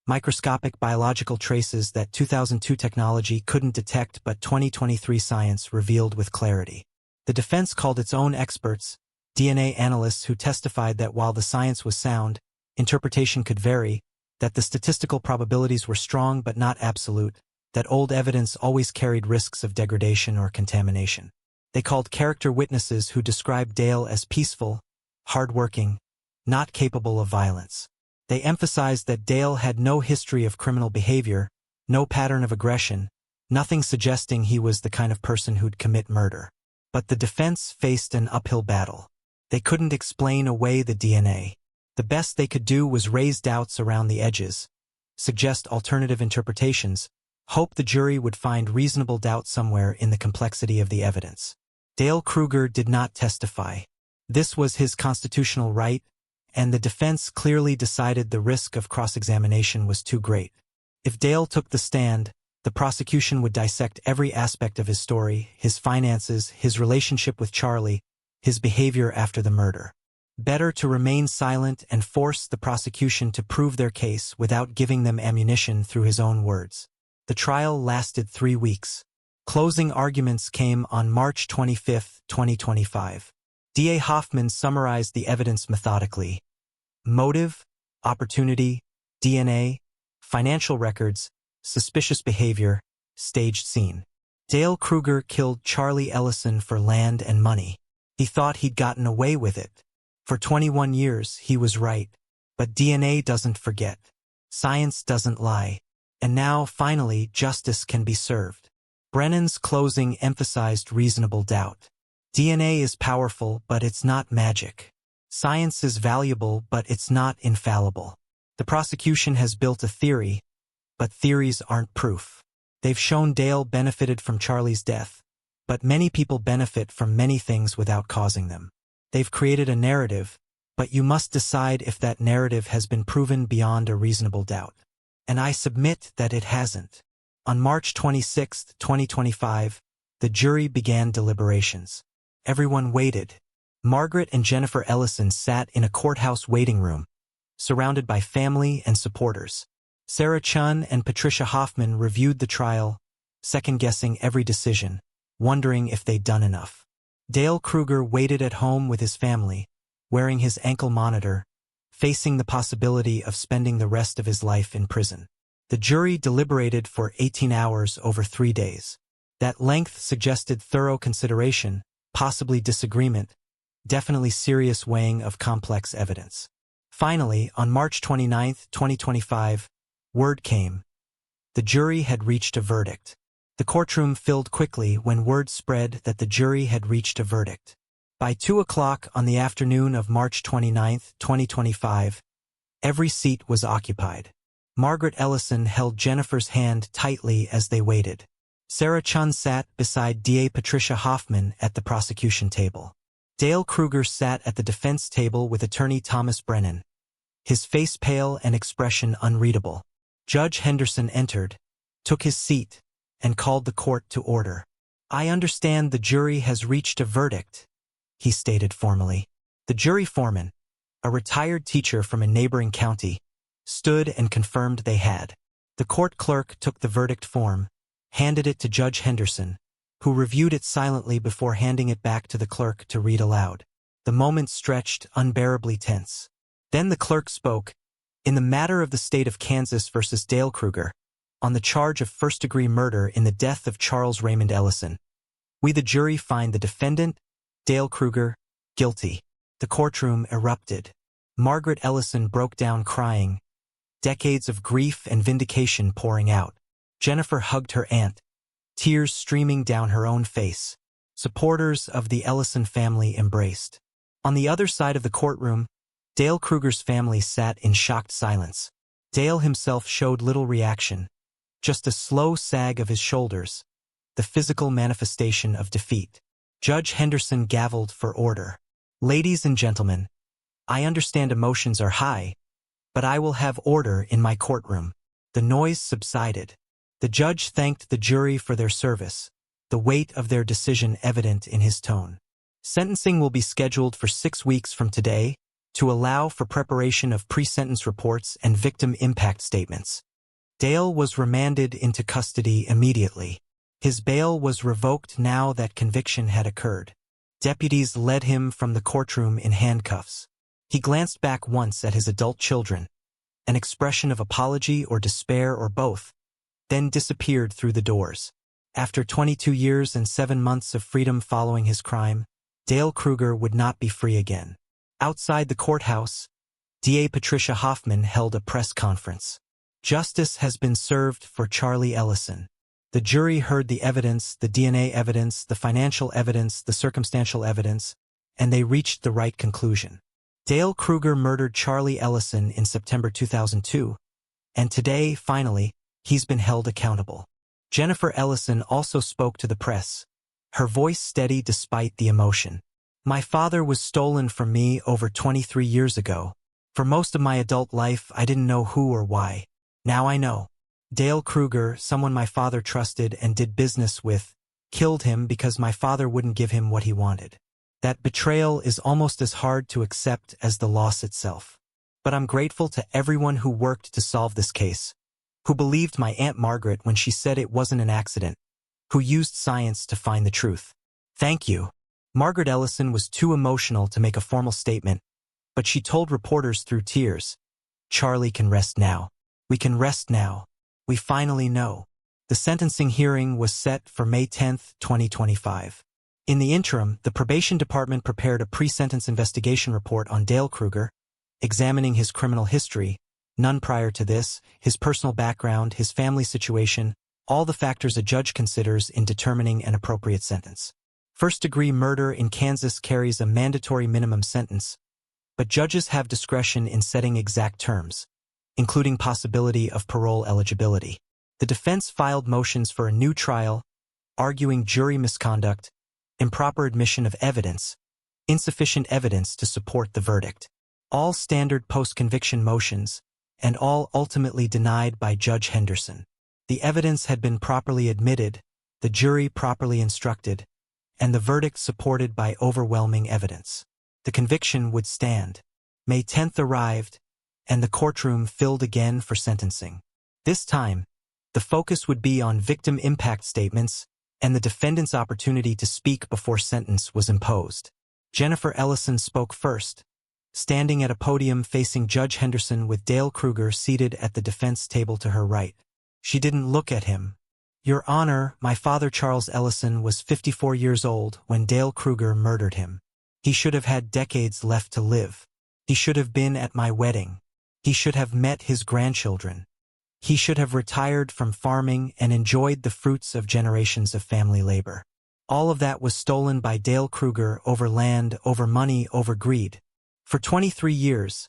Speaker 1: microscopic biological traces that 2002 technology couldn't detect but 2023 science revealed with clarity. The defense called its own experts, DNA analysts who testified that while the science was sound, interpretation could vary, that the statistical probabilities were strong but not absolute, that old evidence always carried risks of degradation or contamination. They called character witnesses who described Dale as peaceful, hardworking, not capable of violence. They emphasized that Dale had no history of criminal behavior, no pattern of aggression, nothing suggesting he was the kind of person who'd commit murder. But the defense faced an uphill battle. They couldn't explain away the DNA. The best they could do was raise doubts around the edges, suggest alternative interpretations, hope the jury would find reasonable doubt somewhere in the complexity of the evidence. Dale Krueger did not testify. This was his constitutional right, and the defense clearly decided the risk of cross-examination was too great. If Dale took the stand, the prosecution would dissect every aspect of his story, his finances, his relationship with Charlie, his behavior after the murder. Better to remain silent and force the prosecution to prove their case without giving them ammunition through his own words. The trial lasted 3 weeks. Closing arguments came on March 25, 2025. D.A. Hoffman summarized the evidence methodically. Motive, opportunity, DNA, financial records, suspicious behavior, staged scene. Dale Krueger killed Charlie Ellison for land and money. He thought he'd gotten away with it. For 21 years, he was right. But DNA doesn't forget. Science doesn't lie. And now, finally, justice can be served. Brennan's closing emphasized reasonable doubt. DNA is powerful, but it's not magic. Science is valuable, but it's not infallible. The prosecution has built a theory, but theories aren't proof. They've shown Dale benefited from Charlie's death, but many people benefit from many things without causing them. They've created a narrative, but you must decide if that narrative has been proven beyond a reasonable doubt. And I submit that it hasn't. On March 26, 2025, the jury began deliberations. Everyone waited. Margaret and Jennifer Ellison sat in a courthouse waiting room, surrounded by family and supporters. Sarah Chun and Patricia Hoffman reviewed the trial, second-guessing every decision, wondering if they'd done enough. Dale Krueger waited at home with his family, wearing his ankle monitor, facing the possibility of spending the rest of his life in prison. The jury deliberated for 18 hours over 3 days. That length suggested thorough consideration, possibly disagreement, definitely serious weighing of complex evidence. Finally, on March 29, 2025, word came. The jury had reached a verdict. The courtroom filled quickly when word spread that the jury had reached a verdict. By 2 o'clock on the afternoon of March 29, 2025, every seat was occupied. Margaret Ellison held Jennifer's hand tightly as they waited. Sarah Chun sat beside DA Patricia Hoffman at the prosecution table. Dale Krueger sat at the defense table with attorney Thomas Brennan, his face pale and expression unreadable. Judge Henderson entered, took his seat, and called the court to order. "I understand the jury has reached a verdict," he stated formally. The jury foreman, a retired teacher from a neighboring county, stood and confirmed they had. The court clerk took the verdict form, handed it to Judge Henderson, who reviewed it silently before handing it back to the clerk to read aloud. The moment stretched unbearably tense. Then the clerk spoke, "In the matter of the state of Kansas versus Dale Krueger, on the charge of first-degree murder in the death of Charles Raymond Ellison, we the jury find the defendant, Dale Krueger, guilty." The courtroom erupted. Margaret Ellison broke down crying, decades of grief and vindication pouring out. Jennifer hugged her aunt, tears streaming down her own face. Supporters of the Ellison family embraced. On the other side of the courtroom, Dale Krueger's family sat in shocked silence. Dale himself showed little reaction, just a slow sag of his shoulders, the physical manifestation of defeat. Judge Henderson gavelled for order. "Ladies and gentlemen, I understand emotions are high, but I will have order in my courtroom." The noise subsided. The judge thanked the jury for their service, the weight of their decision evident in his tone. Sentencing will be scheduled for 6 weeks from today to allow for preparation of pre-sentence reports and victim impact statements. Dale was remanded into custody immediately. His bail was revoked now that conviction had occurred. Deputies led him from the courtroom in handcuffs. He glanced back once at his adult children, an expression of apology or despair or both, then disappeared through the doors. After 22 years and 7 months of freedom following his crime, Dale Krueger would not be free again. Outside the courthouse, DA Patricia Hoffman held a press conference. "Justice has been served for Charlie Ellison." The jury heard the evidence, the DNA evidence, the financial evidence, the circumstantial evidence, and they reached the right conclusion. Dale Krueger murdered Charlie Ellison in September 2002, and today, finally, he's been held accountable. Jennifer Ellison also spoke to the press, her voice steady despite the emotion. "My father was stolen from me over 23 years ago. For most of my adult life, I didn't know who or why. Now I know. Dale Krueger, someone my father trusted and did business with, killed him because my father wouldn't give him what he wanted. That betrayal is almost as hard to accept as the loss itself. But I'm grateful to everyone who worked to solve this case, who believed my Aunt Margaret when she said it wasn't an accident, who used science to find the truth. Thank you." Margaret Ellison was too emotional to make a formal statement, but she told reporters through tears, "Charlie can rest now. We can rest now. We finally know. The sentencing hearing was set for May 10, 2025. In the interim, the probation department prepared a pre-sentence investigation report on Dale Krueger, examining his criminal history, none prior to this, his personal background, his family situation, all the factors a judge considers in determining an appropriate sentence. First-degree murder in Kansas carries a mandatory minimum sentence, but judges have discretion in setting exact terms, including possibility of parole eligibility. The defense filed motions for a new trial, arguing jury misconduct, improper admission of evidence, insufficient evidence to support the verdict. All standard post-conviction motions, and all ultimately denied by Judge Henderson. The evidence had been properly admitted, the jury properly instructed, and the verdict supported by overwhelming evidence. The conviction would stand. May 10th arrived, and the courtroom filled again for sentencing. This time, the focus would be on victim impact statements, and the defendant's opportunity to speak before sentence was imposed. Jennifer Ellison spoke first, standing at a podium facing Judge Henderson with Dale Krueger seated at the defense table to her right. She didn't look at him. "Your Honor, my father Charles Ellison was 54 years old when Dale Krueger murdered him. He should have had decades left to live. He should have been at my wedding. He should have met his grandchildren. He should have retired from farming and enjoyed the fruits of generations of family labor. All of that was stolen by Dale Krueger over land, over money, over greed. For 23 years,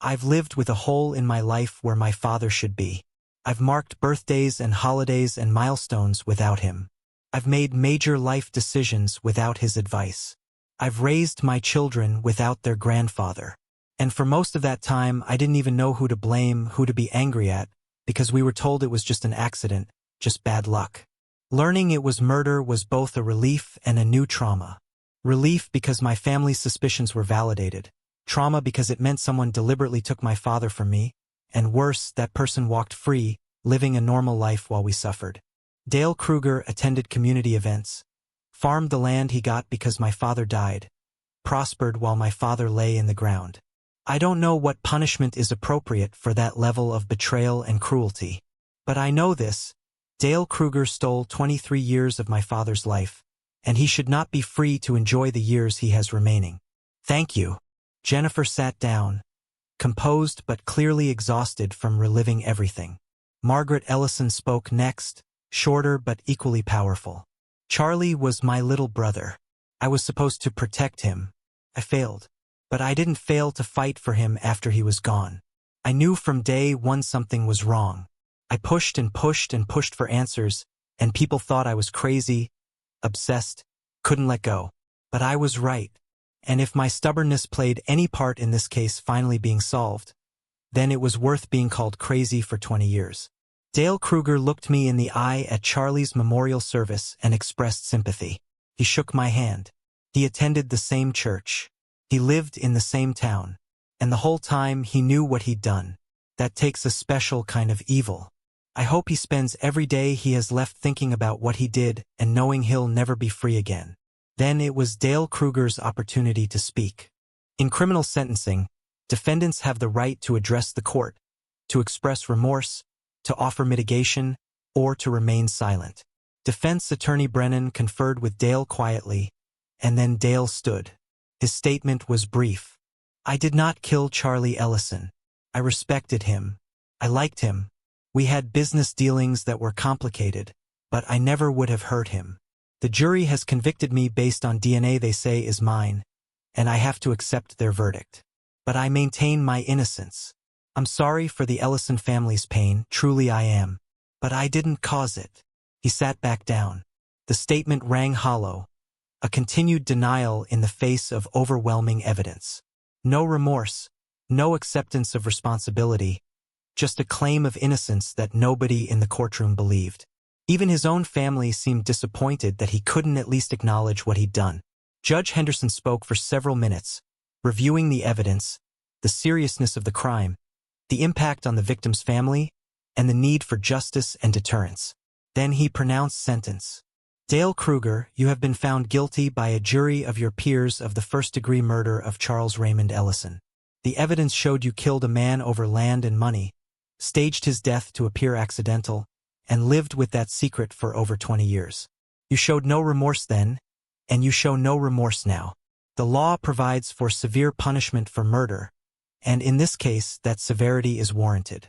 Speaker 1: I've lived with a hole in my life where my father should be. I've marked birthdays and holidays and milestones without him. I've made major life decisions without his advice. I've raised my children without their grandfather. And for most of that time, I didn't even know who to blame, who to be angry at, because we were told it was just an accident, just bad luck. Learning it was murder was both a relief and a new trauma. Relief because my family's suspicions were validated. Trauma because it meant someone deliberately took my father from me, and worse, that person walked free, living a normal life while we suffered. Dale Krueger attended community events, farmed the land he got because my father died, prospered while my father lay in the ground. I don't know what punishment is appropriate for that level of betrayal and cruelty. But I know this: Dale Krueger stole 23 years of my father's life, and he should not be free to enjoy the years he has remaining. Thank you. Jennifer sat down, composed but clearly exhausted from reliving everything. Margaret Ellison spoke next, shorter but equally powerful. Charlie was my little brother. I was supposed to protect him. I failed. But I didn't fail to fight for him after he was gone. I knew from day one something was wrong. I pushed and pushed and pushed for answers, and people thought I was crazy, obsessed, couldn't let go. But I was right. And if my stubbornness played any part in this case finally being solved, then it was worth being called crazy for 20 years. Dale Krueger looked me in the eye at Charlie's memorial service and expressed sympathy. He shook my hand. He attended the same church. He lived in the same town. And the whole time he knew what he'd done. That takes a special kind of evil. I hope he spends every day he has left thinking about what he did and knowing he'll never be free again. Then it was Dale Krueger's opportunity to speak. In criminal sentencing, defendants have the right to address the court, to express remorse, to offer mitigation, or to remain silent. Defense attorney Brennan conferred with Dale quietly, and then Dale stood. His statement was brief. I did not kill Charlie Ellison. I respected him. I liked him. We had business dealings that were complicated, but I never would have hurt him. The jury has convicted me based on DNA they say is mine, and I have to accept their verdict. But I maintain my innocence. I'm sorry for the Ellison family's pain, truly I am. But I didn't cause it. He sat back down. The statement rang hollow, a continued denial in the face of overwhelming evidence. No remorse, no acceptance of responsibility, just a claim of innocence that nobody in the courtroom believed. Even his own family seemed disappointed that he couldn't at least acknowledge what he'd done. Judge Henderson spoke for several minutes, reviewing the evidence, the seriousness of the crime, the impact on the victim's family, and the need for justice and deterrence. Then he pronounced sentence. Dale Krueger, you have been found guilty by a jury of your peers of the first-degree murder of Charles Raymond Ellison. The evidence showed you killed a man over land and money, staged his death to appear accidental, and lived with that secret for over 20 years. You showed no remorse then, and you show no remorse now. The law provides for severe punishment for murder, and in this case, that severity is warranted.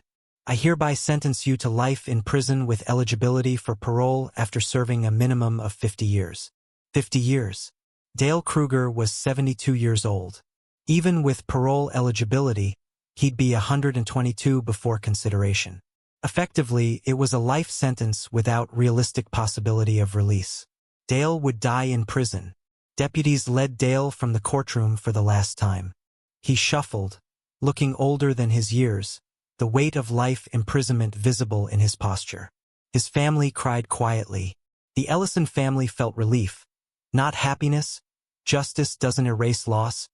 Speaker 1: I hereby sentence you to life in prison with eligibility for parole after serving a minimum of 50 years. 50 years. Dale Krueger was 72 years old. Even with parole eligibility, he'd be 122 before consideration. Effectively, it was a life sentence without realistic possibility of release. Dale would die in prison. Deputies led Dale from the courtroom for the last time. He shuffled, looking older than his years, the weight of life imprisonment visible in his posture. His family cried quietly. The Ellison family felt relief. Not happiness. Justice doesn't erase loss,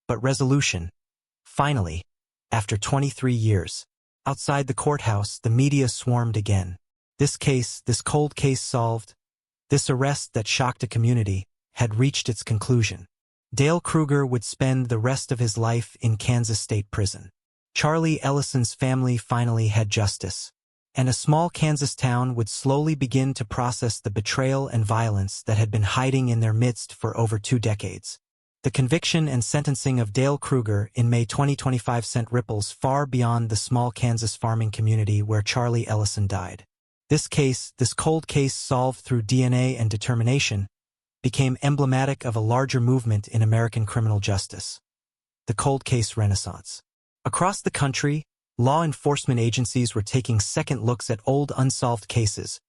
Speaker 1: but resolution. Finally, after 23 years, outside the courthouse, the media swarmed again. This cold case solved, this arrest that shocked a community, had reached its conclusion. Dale Krueger would spend the rest of his life in Kansas State Prison. Charlie Ellison's family finally had justice, and a small Kansas town would slowly begin to process the betrayal and violence that had been hiding in their midst for over 2 decades. The conviction and sentencing of Dale Krueger in May 2025 sent ripples far beyond the small Kansas farming community where Charlie Ellison died. This cold case solved through DNA and determination, became emblematic of a larger movement in American criminal justice. The cold case renaissance. Across the country, law enforcement agencies were taking second looks at old unsolved cases,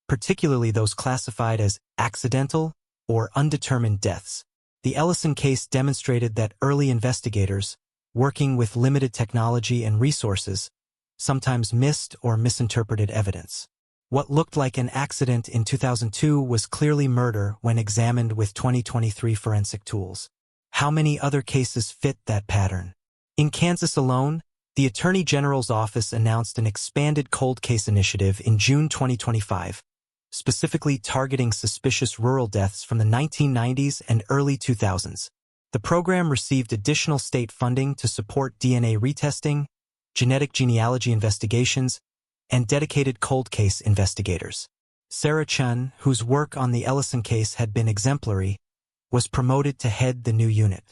Speaker 1: particularly those classified as accidental or undetermined deaths. The Ellison case demonstrated that early investigators, working with limited technology and resources, sometimes missed or misinterpreted evidence. What looked like an accident in 2002 was clearly murder when examined with 2023 forensic tools. How many other cases fit that pattern? In Kansas alone, the Attorney General's office announced an expanded cold case initiative in June 2025, specifically targeting suspicious rural deaths from the 1990s and early 2000s. The program received additional state funding to support DNA retesting, genetic genealogy investigations, and dedicated cold case investigators. Sarah Chun, whose work on the Ellison case had been exemplary, was promoted to head the new unit.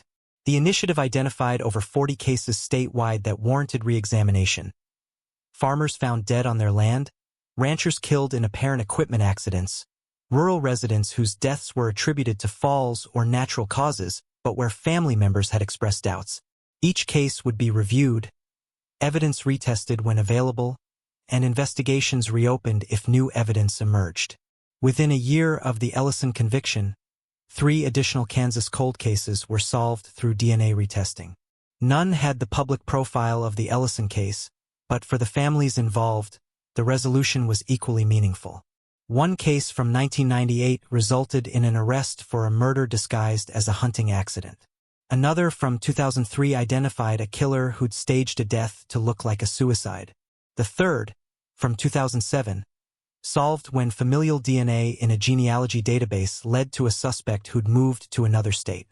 Speaker 1: The initiative identified over 40 cases statewide that warranted re-examination. Farmers found dead on their land, ranchers killed in apparent equipment accidents, rural residents whose deaths were attributed to falls or natural causes, but where family members had expressed doubts. Each case would be reviewed, evidence retested when available, and investigations reopened if new evidence emerged. Within a year of the Ellison conviction, 3 additional Kansas cold cases were solved through DNA retesting. None had the public profile of the Ellison case, but for the families involved, the resolution was equally meaningful. One case from 1998 resulted in an arrest for a murder disguised as a hunting accident. Another from 2003 identified a killer who'd staged a death to look like a suicide. The third, from 2007, solved when familial DNA in a genealogy database led to a suspect who'd moved to another state.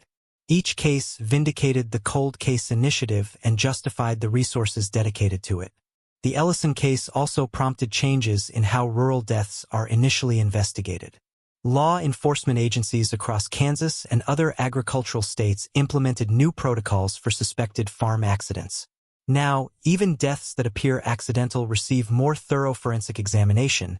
Speaker 1: Each case vindicated the cold case initiative and justified the resources dedicated to it. The Ellison case also prompted changes in how rural deaths are initially investigated. Law enforcement agencies across Kansas and other agricultural states implemented new protocols for suspected farm accidents. Now, even deaths that appear accidental receive more thorough forensic examination,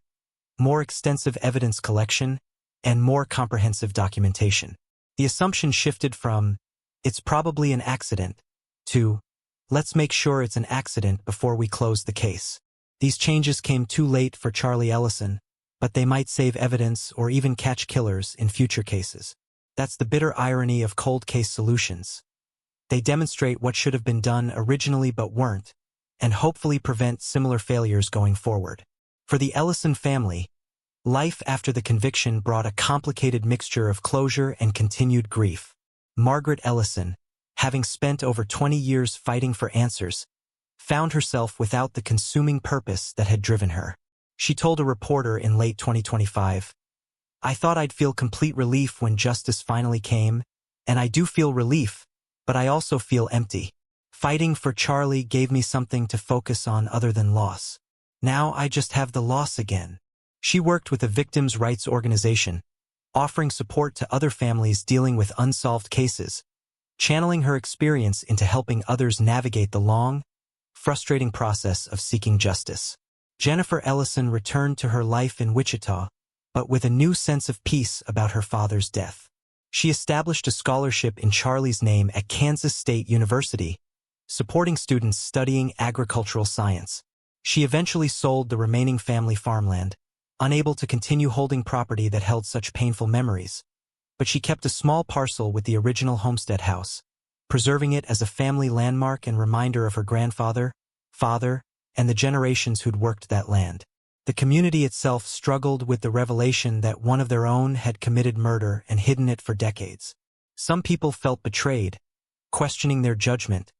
Speaker 1: more extensive evidence collection, and more comprehensive documentation. The assumption shifted from, "It's probably an accident," to, "Let's make sure it's an accident before we close the case." These changes came too late for Charlie Ellison, but they might save evidence or even catch killers in future cases. That's the bitter irony of cold case solutions. They demonstrate what should have been done originally but weren't, and hopefully prevent similar failures going forward. For the Ellison family, life after the conviction brought a complicated mixture of closure and continued grief. Margaret Ellison, having spent over 20 years fighting for answers, found herself without the consuming purpose that had driven her. She told a reporter in late 2025, "I thought I'd feel complete relief when justice finally came, and I do feel relief, but I also feel empty. Fighting for Charlie gave me something to focus on other than loss." Now I just have the loss again. She worked with a victims' rights organization, offering support to other families dealing with unsolved cases, channeling her experience into helping others navigate the long, frustrating process of seeking justice. Jennifer Ellison returned to her life in Wichita, but with a new sense of peace about her father's death. She established a scholarship in Charlie's name at Kansas State University, supporting students studying agricultural science. She eventually sold the remaining family farmland, unable to continue holding property that held such painful memories. But she kept a small parcel with the original homestead house, preserving it as a family landmark and reminder of her grandfather, father, and the generations who'd worked that land. The community itself struggled with the revelation that one of their own had committed murder and hidden it for decades. Some people felt betrayed, questioning their judgment,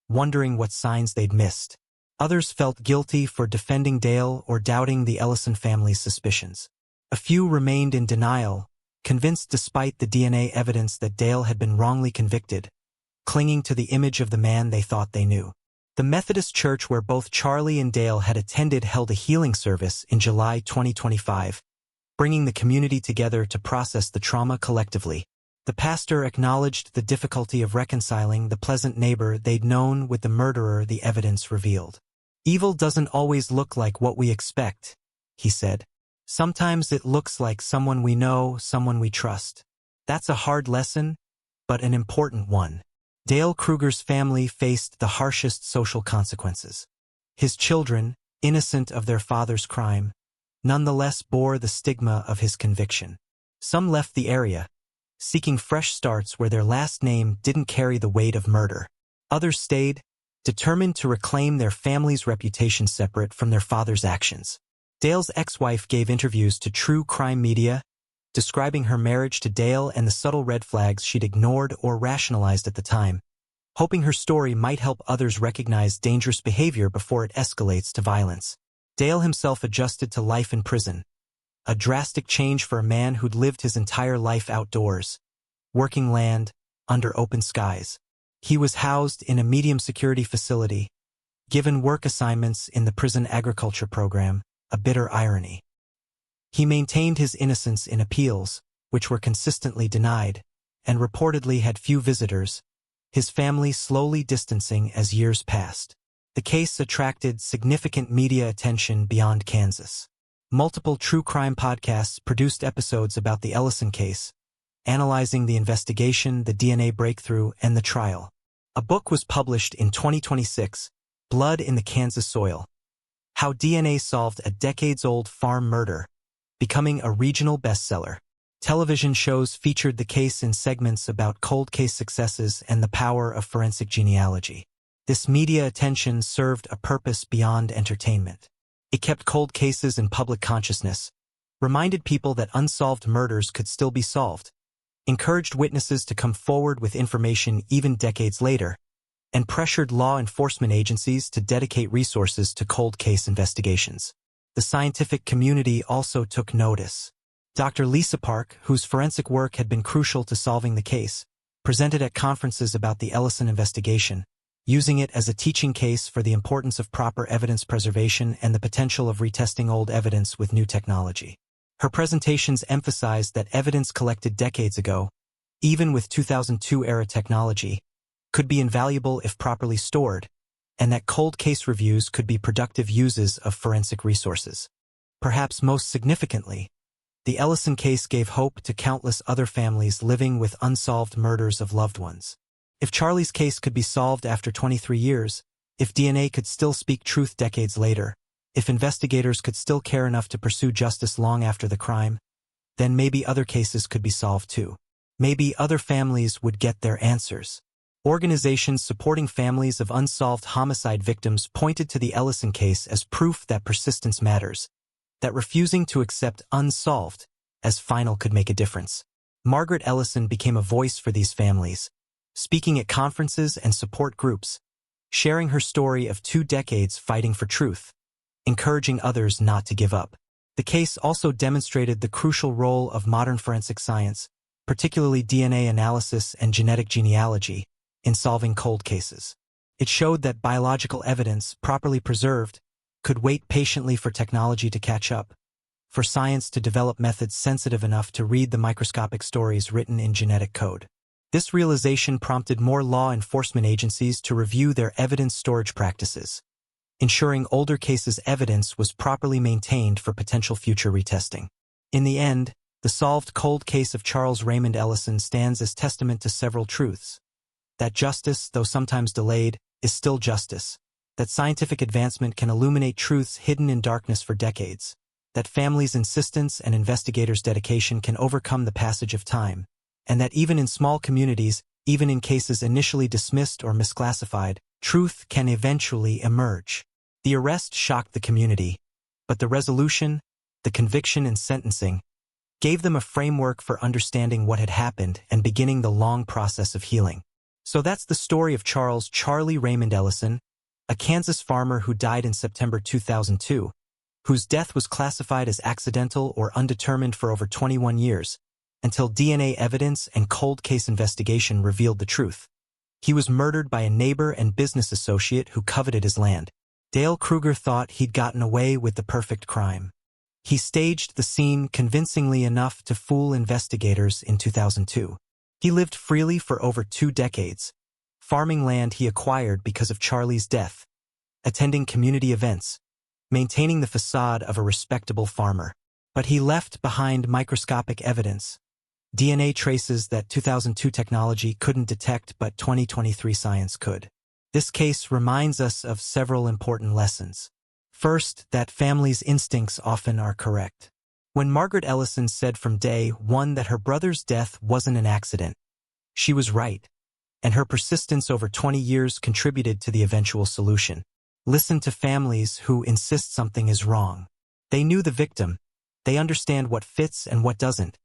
Speaker 1: wondering what signs they'd missed. Others felt guilty for defending Dale or doubting the Ellison family's suspicions. A few remained in denial, convinced despite the DNA evidence that Dale had been wrongly convicted, clinging to the image of the man they thought they knew. The Methodist church where both Charlie and Dale had attended held a healing service in July 2025, bringing the community together to process the trauma collectively. The pastor acknowledged the difficulty of reconciling the pleasant neighbor they'd known with the murderer the evidence revealed. "Evil doesn't always look like what we expect," he said. "Sometimes it looks like someone we know, someone we trust. That's a hard lesson, but an important one." Dale Krueger's family faced the harshest social consequences. His children, innocent of their father's crime, nonetheless bore the stigma of his conviction. Some left the area, seeking fresh starts where their last name didn't carry the weight of murder. Others stayed, determined to reclaim their family's reputation separate from their father's actions. Dale's ex-wife gave interviews to true crime media, describing her marriage to Dale and the subtle red flags she'd ignored or rationalized at the time, hoping her story might help others recognize dangerous behavior before it escalates to violence. Dale himself adjusted to life in prison, a drastic change for a man who'd lived his entire life outdoors, working land, under open skies. He was housed in a medium-security facility, given work assignments in the prison agriculture program, a bitter irony. He maintained his innocence in appeals, which were consistently denied, and reportedly had few visitors, his family slowly distancing as years passed. The case attracted significant media attention beyond Kansas. Multiple true crime podcasts produced episodes about the Ellison case, analyzing the investigation, the DNA breakthrough, and the trial. A book was published in 2026, Blood in the Kansas Soil: How DNA Solved a Decades-Old Farm Murder, becoming a regional bestseller. Television shows featured the case in segments about cold case successes and the power of forensic genealogy. This media attention served a purpose beyond entertainment. It kept cold cases in public consciousness, reminded people that unsolved murders could still be solved, encouraged witnesses to come forward with information even decades later, and pressured law enforcement agencies to dedicate resources to cold case investigations. The scientific community also took notice. Dr. Lisa Park, whose forensic work had been crucial to solving the case, presented at conferences about the Ellison investigation, using it as a teaching case for the importance of proper evidence preservation and the potential of retesting old evidence with new technology. Her presentations emphasized that evidence collected decades ago, even with 2002-era technology, could be invaluable if properly stored, and that cold case reviews could be productive uses of forensic resources. Perhaps most significantly, the Ellison case gave hope to countless other families living with unsolved murders of loved ones. If Charlie's case could be solved after 23 years, if DNA could still speak truth decades later, if investigators could still care enough to pursue justice long after the crime, then maybe other cases could be solved too. Maybe other families would get their answers. Organizations supporting families of unsolved homicide victims pointed to the Ellison case as proof that persistence matters, that refusing to accept unsolved as final could make a difference. Margaret Ellison became a voice for these families, speaking at conferences and support groups, sharing her story of 2 decades fighting for truth, encouraging others not to give up. The case also demonstrated the crucial role of modern forensic science, particularly DNA analysis and genetic genealogy, in solving cold cases. It showed that biological evidence, properly preserved, could wait patiently for technology to catch up, for science to develop methods sensitive enough to read the microscopic stories written in genetic code. This realization prompted more law enforcement agencies to review their evidence storage practices, ensuring older cases' evidence was properly maintained for potential future retesting. In the end, the solved cold case of Charles Raymond Ellison stands as testament to several truths. That justice, though sometimes delayed, is still justice. That scientific advancement can illuminate truths hidden in darkness for decades. That families' insistence and investigators' dedication can overcome the passage of time. And that even in small communities, even in cases initially dismissed or misclassified, truth can eventually emerge. The arrest shocked the community, but the resolution, the conviction and sentencing, gave them a framework for understanding what had happened and beginning the long process of healing. So that's the story of Charlie Raymond Ellison, a Kansas farmer who died in September 2002, whose death was classified as accidental or undetermined for over 21 years, until DNA evidence and cold case investigation revealed the truth. He was murdered by a neighbor and business associate who coveted his land. Dale Krueger thought he'd gotten away with the perfect crime. He staged the scene convincingly enough to fool investigators in 2002. He lived freely for over 2 decades, farming land he acquired because of Charlie's death, attending community events, maintaining the facade of a respectable farmer. But he left behind microscopic evidence, DNA traces that 2002 technology couldn't detect but 2023 science could. This case reminds us of several important lessons. First, that families' instincts often are correct. When Margaret Ellison said from day one that her brother's death wasn't an accident, she was right, and her persistence over 20 years contributed to the eventual solution. Listen to families who insist something is wrong. They knew the victim, they understand what fits and what doesn't,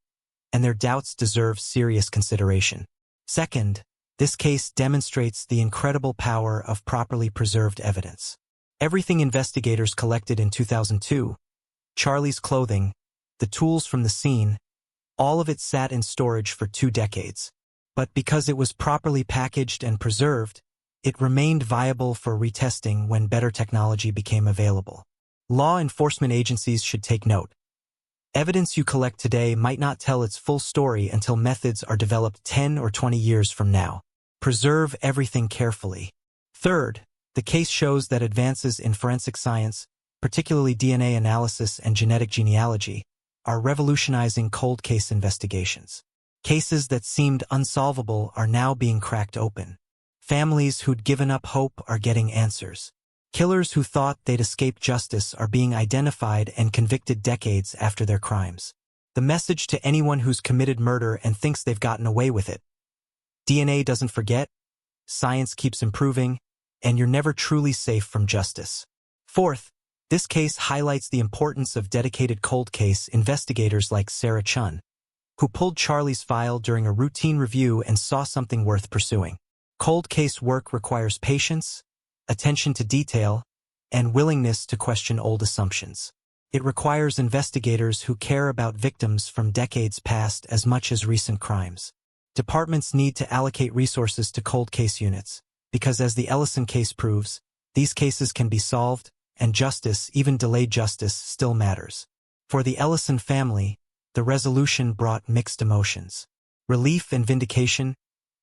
Speaker 1: and their doubts deserve serious consideration. Second, this case demonstrates the incredible power of properly preserved evidence. Everything investigators collected in 2002, Charlie's clothing, the tools from the scene, all of it sat in storage for 2 decades. But because it was properly packaged and preserved, it remained viable for retesting when better technology became available. Law enforcement agencies should take note. Evidence you collect today might not tell its full story until methods are developed 10 or 20 years from now. Preserve everything carefully. Third, the case shows that advances in forensic science, particularly DNA analysis and genetic genealogy, are revolutionizing cold case investigations. Cases that seemed unsolvable are now being cracked open. Families who'd given up hope are getting answers. Killers who thought they'd escape justice are being identified and convicted decades after their crimes. The message to anyone who's committed murder and thinks they've gotten away with it: DNA doesn't forget, science keeps improving, and you're never truly safe from justice. Fourth, this case highlights the importance of dedicated cold case investigators like Sarah Chun, who pulled Charlie's file during a routine review and saw something worth pursuing. Cold case work requires patience, attention to detail, and willingness to question old assumptions. It requires investigators who care about victims from decades past as much as recent crimes. Departments need to allocate resources to cold case units, because as the Ellison case proves, these cases can be solved, and justice, even delayed justice, still matters. For the Ellison family, the resolution brought mixed emotions. Relief and vindication,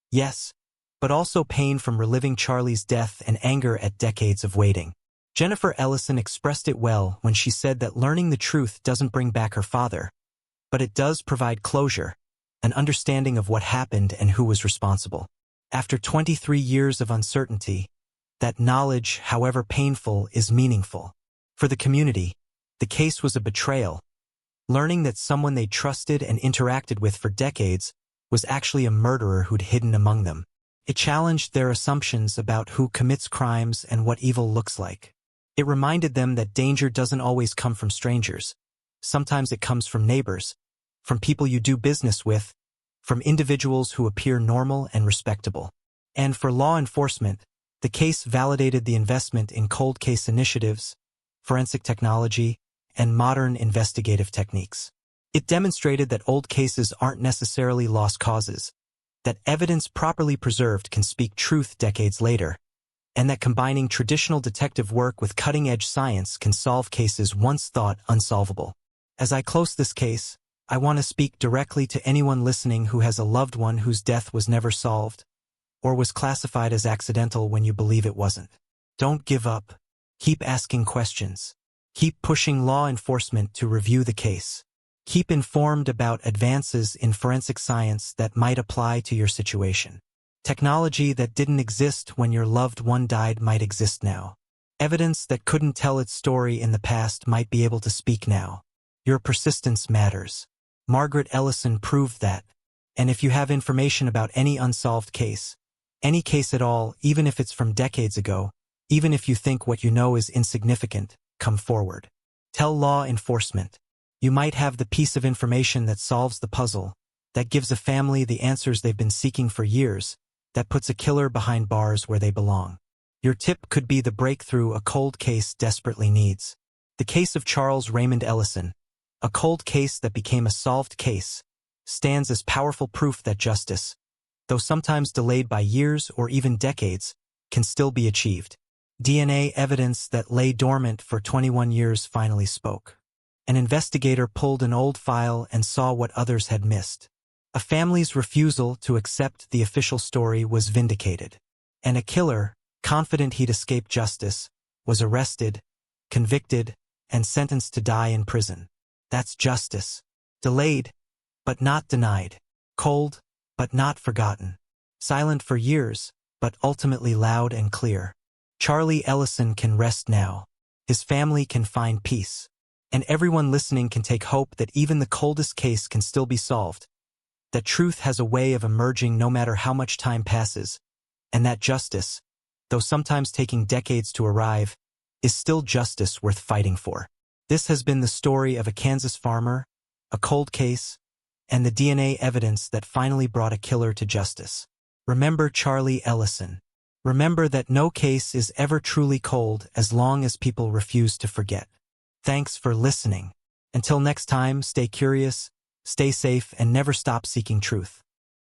Speaker 1: yes, but also pain from reliving Charlie's death and anger at decades of waiting. Jennifer Ellison expressed it well when she said that learning the truth doesn't bring back her father, but it does provide closure, an understanding of what happened and who was responsible. After 23 years of uncertainty, that knowledge, however painful, is meaningful. For the community, the case was a betrayal. Learning that someone they trusted and interacted with for decades was actually a murderer who'd hidden among them. It challenged their assumptions about who commits crimes and what evil looks like. It reminded them that danger doesn't always come from strangers. Sometimes it comes from neighbors, from people you do business with, from individuals who appear normal and respectable. And for law enforcement, the case validated the investment in cold case initiatives, forensic technology, and modern investigative techniques. It demonstrated that old cases aren't necessarily lost causes, that evidence properly preserved can speak truth decades later, and that combining traditional detective work with cutting-edge science can solve cases once thought unsolvable. As I close this case, I want to speak directly to anyone listening who has a loved one whose death was never solved, or was classified as accidental when you believe it wasn't. Don't give up. Keep asking questions. Keep pushing law enforcement to review the case. Keep informed about advances in forensic science that might apply to your situation. Technology that didn't exist when your loved one died might exist now. Evidence that couldn't tell its story in the past might be able to speak now. Your persistence matters. Margaret Ellison proved that. And if you have information about any unsolved case, any case at all, even if it's from decades ago, even if you think what you know is insignificant, come forward. Tell law enforcement. You might have the piece of information that solves the puzzle, that gives a family the answers they've been seeking for years, that puts a killer behind bars where they belong. Your tip could be the breakthrough a cold case desperately needs. The case of Charles Raymond Ellison, a cold case that became a solved case, stands as powerful proof that justice, though sometimes delayed by years or even decades, can still be achieved. DNA evidence that lay dormant for 21 years finally spoke. An investigator pulled an old file and saw what others had missed. A family's refusal to accept the official story was vindicated. And a killer, confident he'd escape justice, was arrested, convicted, and sentenced to die in prison. That's justice. Delayed, but not denied. Cold, but not forgotten. Silent for years, but ultimately loud and clear. Charlie Ellison can rest now. His family can find peace. And everyone listening can take hope that even the coldest case can still be solved. That truth has a way of emerging no matter how much time passes. And that justice, though sometimes taking decades to arrive, is still justice worth fighting for. This has been the story of a Kansas farmer, a cold case, and the DNA evidence that finally brought a killer to justice. Remember Charlie Ellison. Remember that no case is ever truly cold as long as people refuse to forget. Thanks for listening. Until next time, stay curious, stay safe, and never stop seeking truth.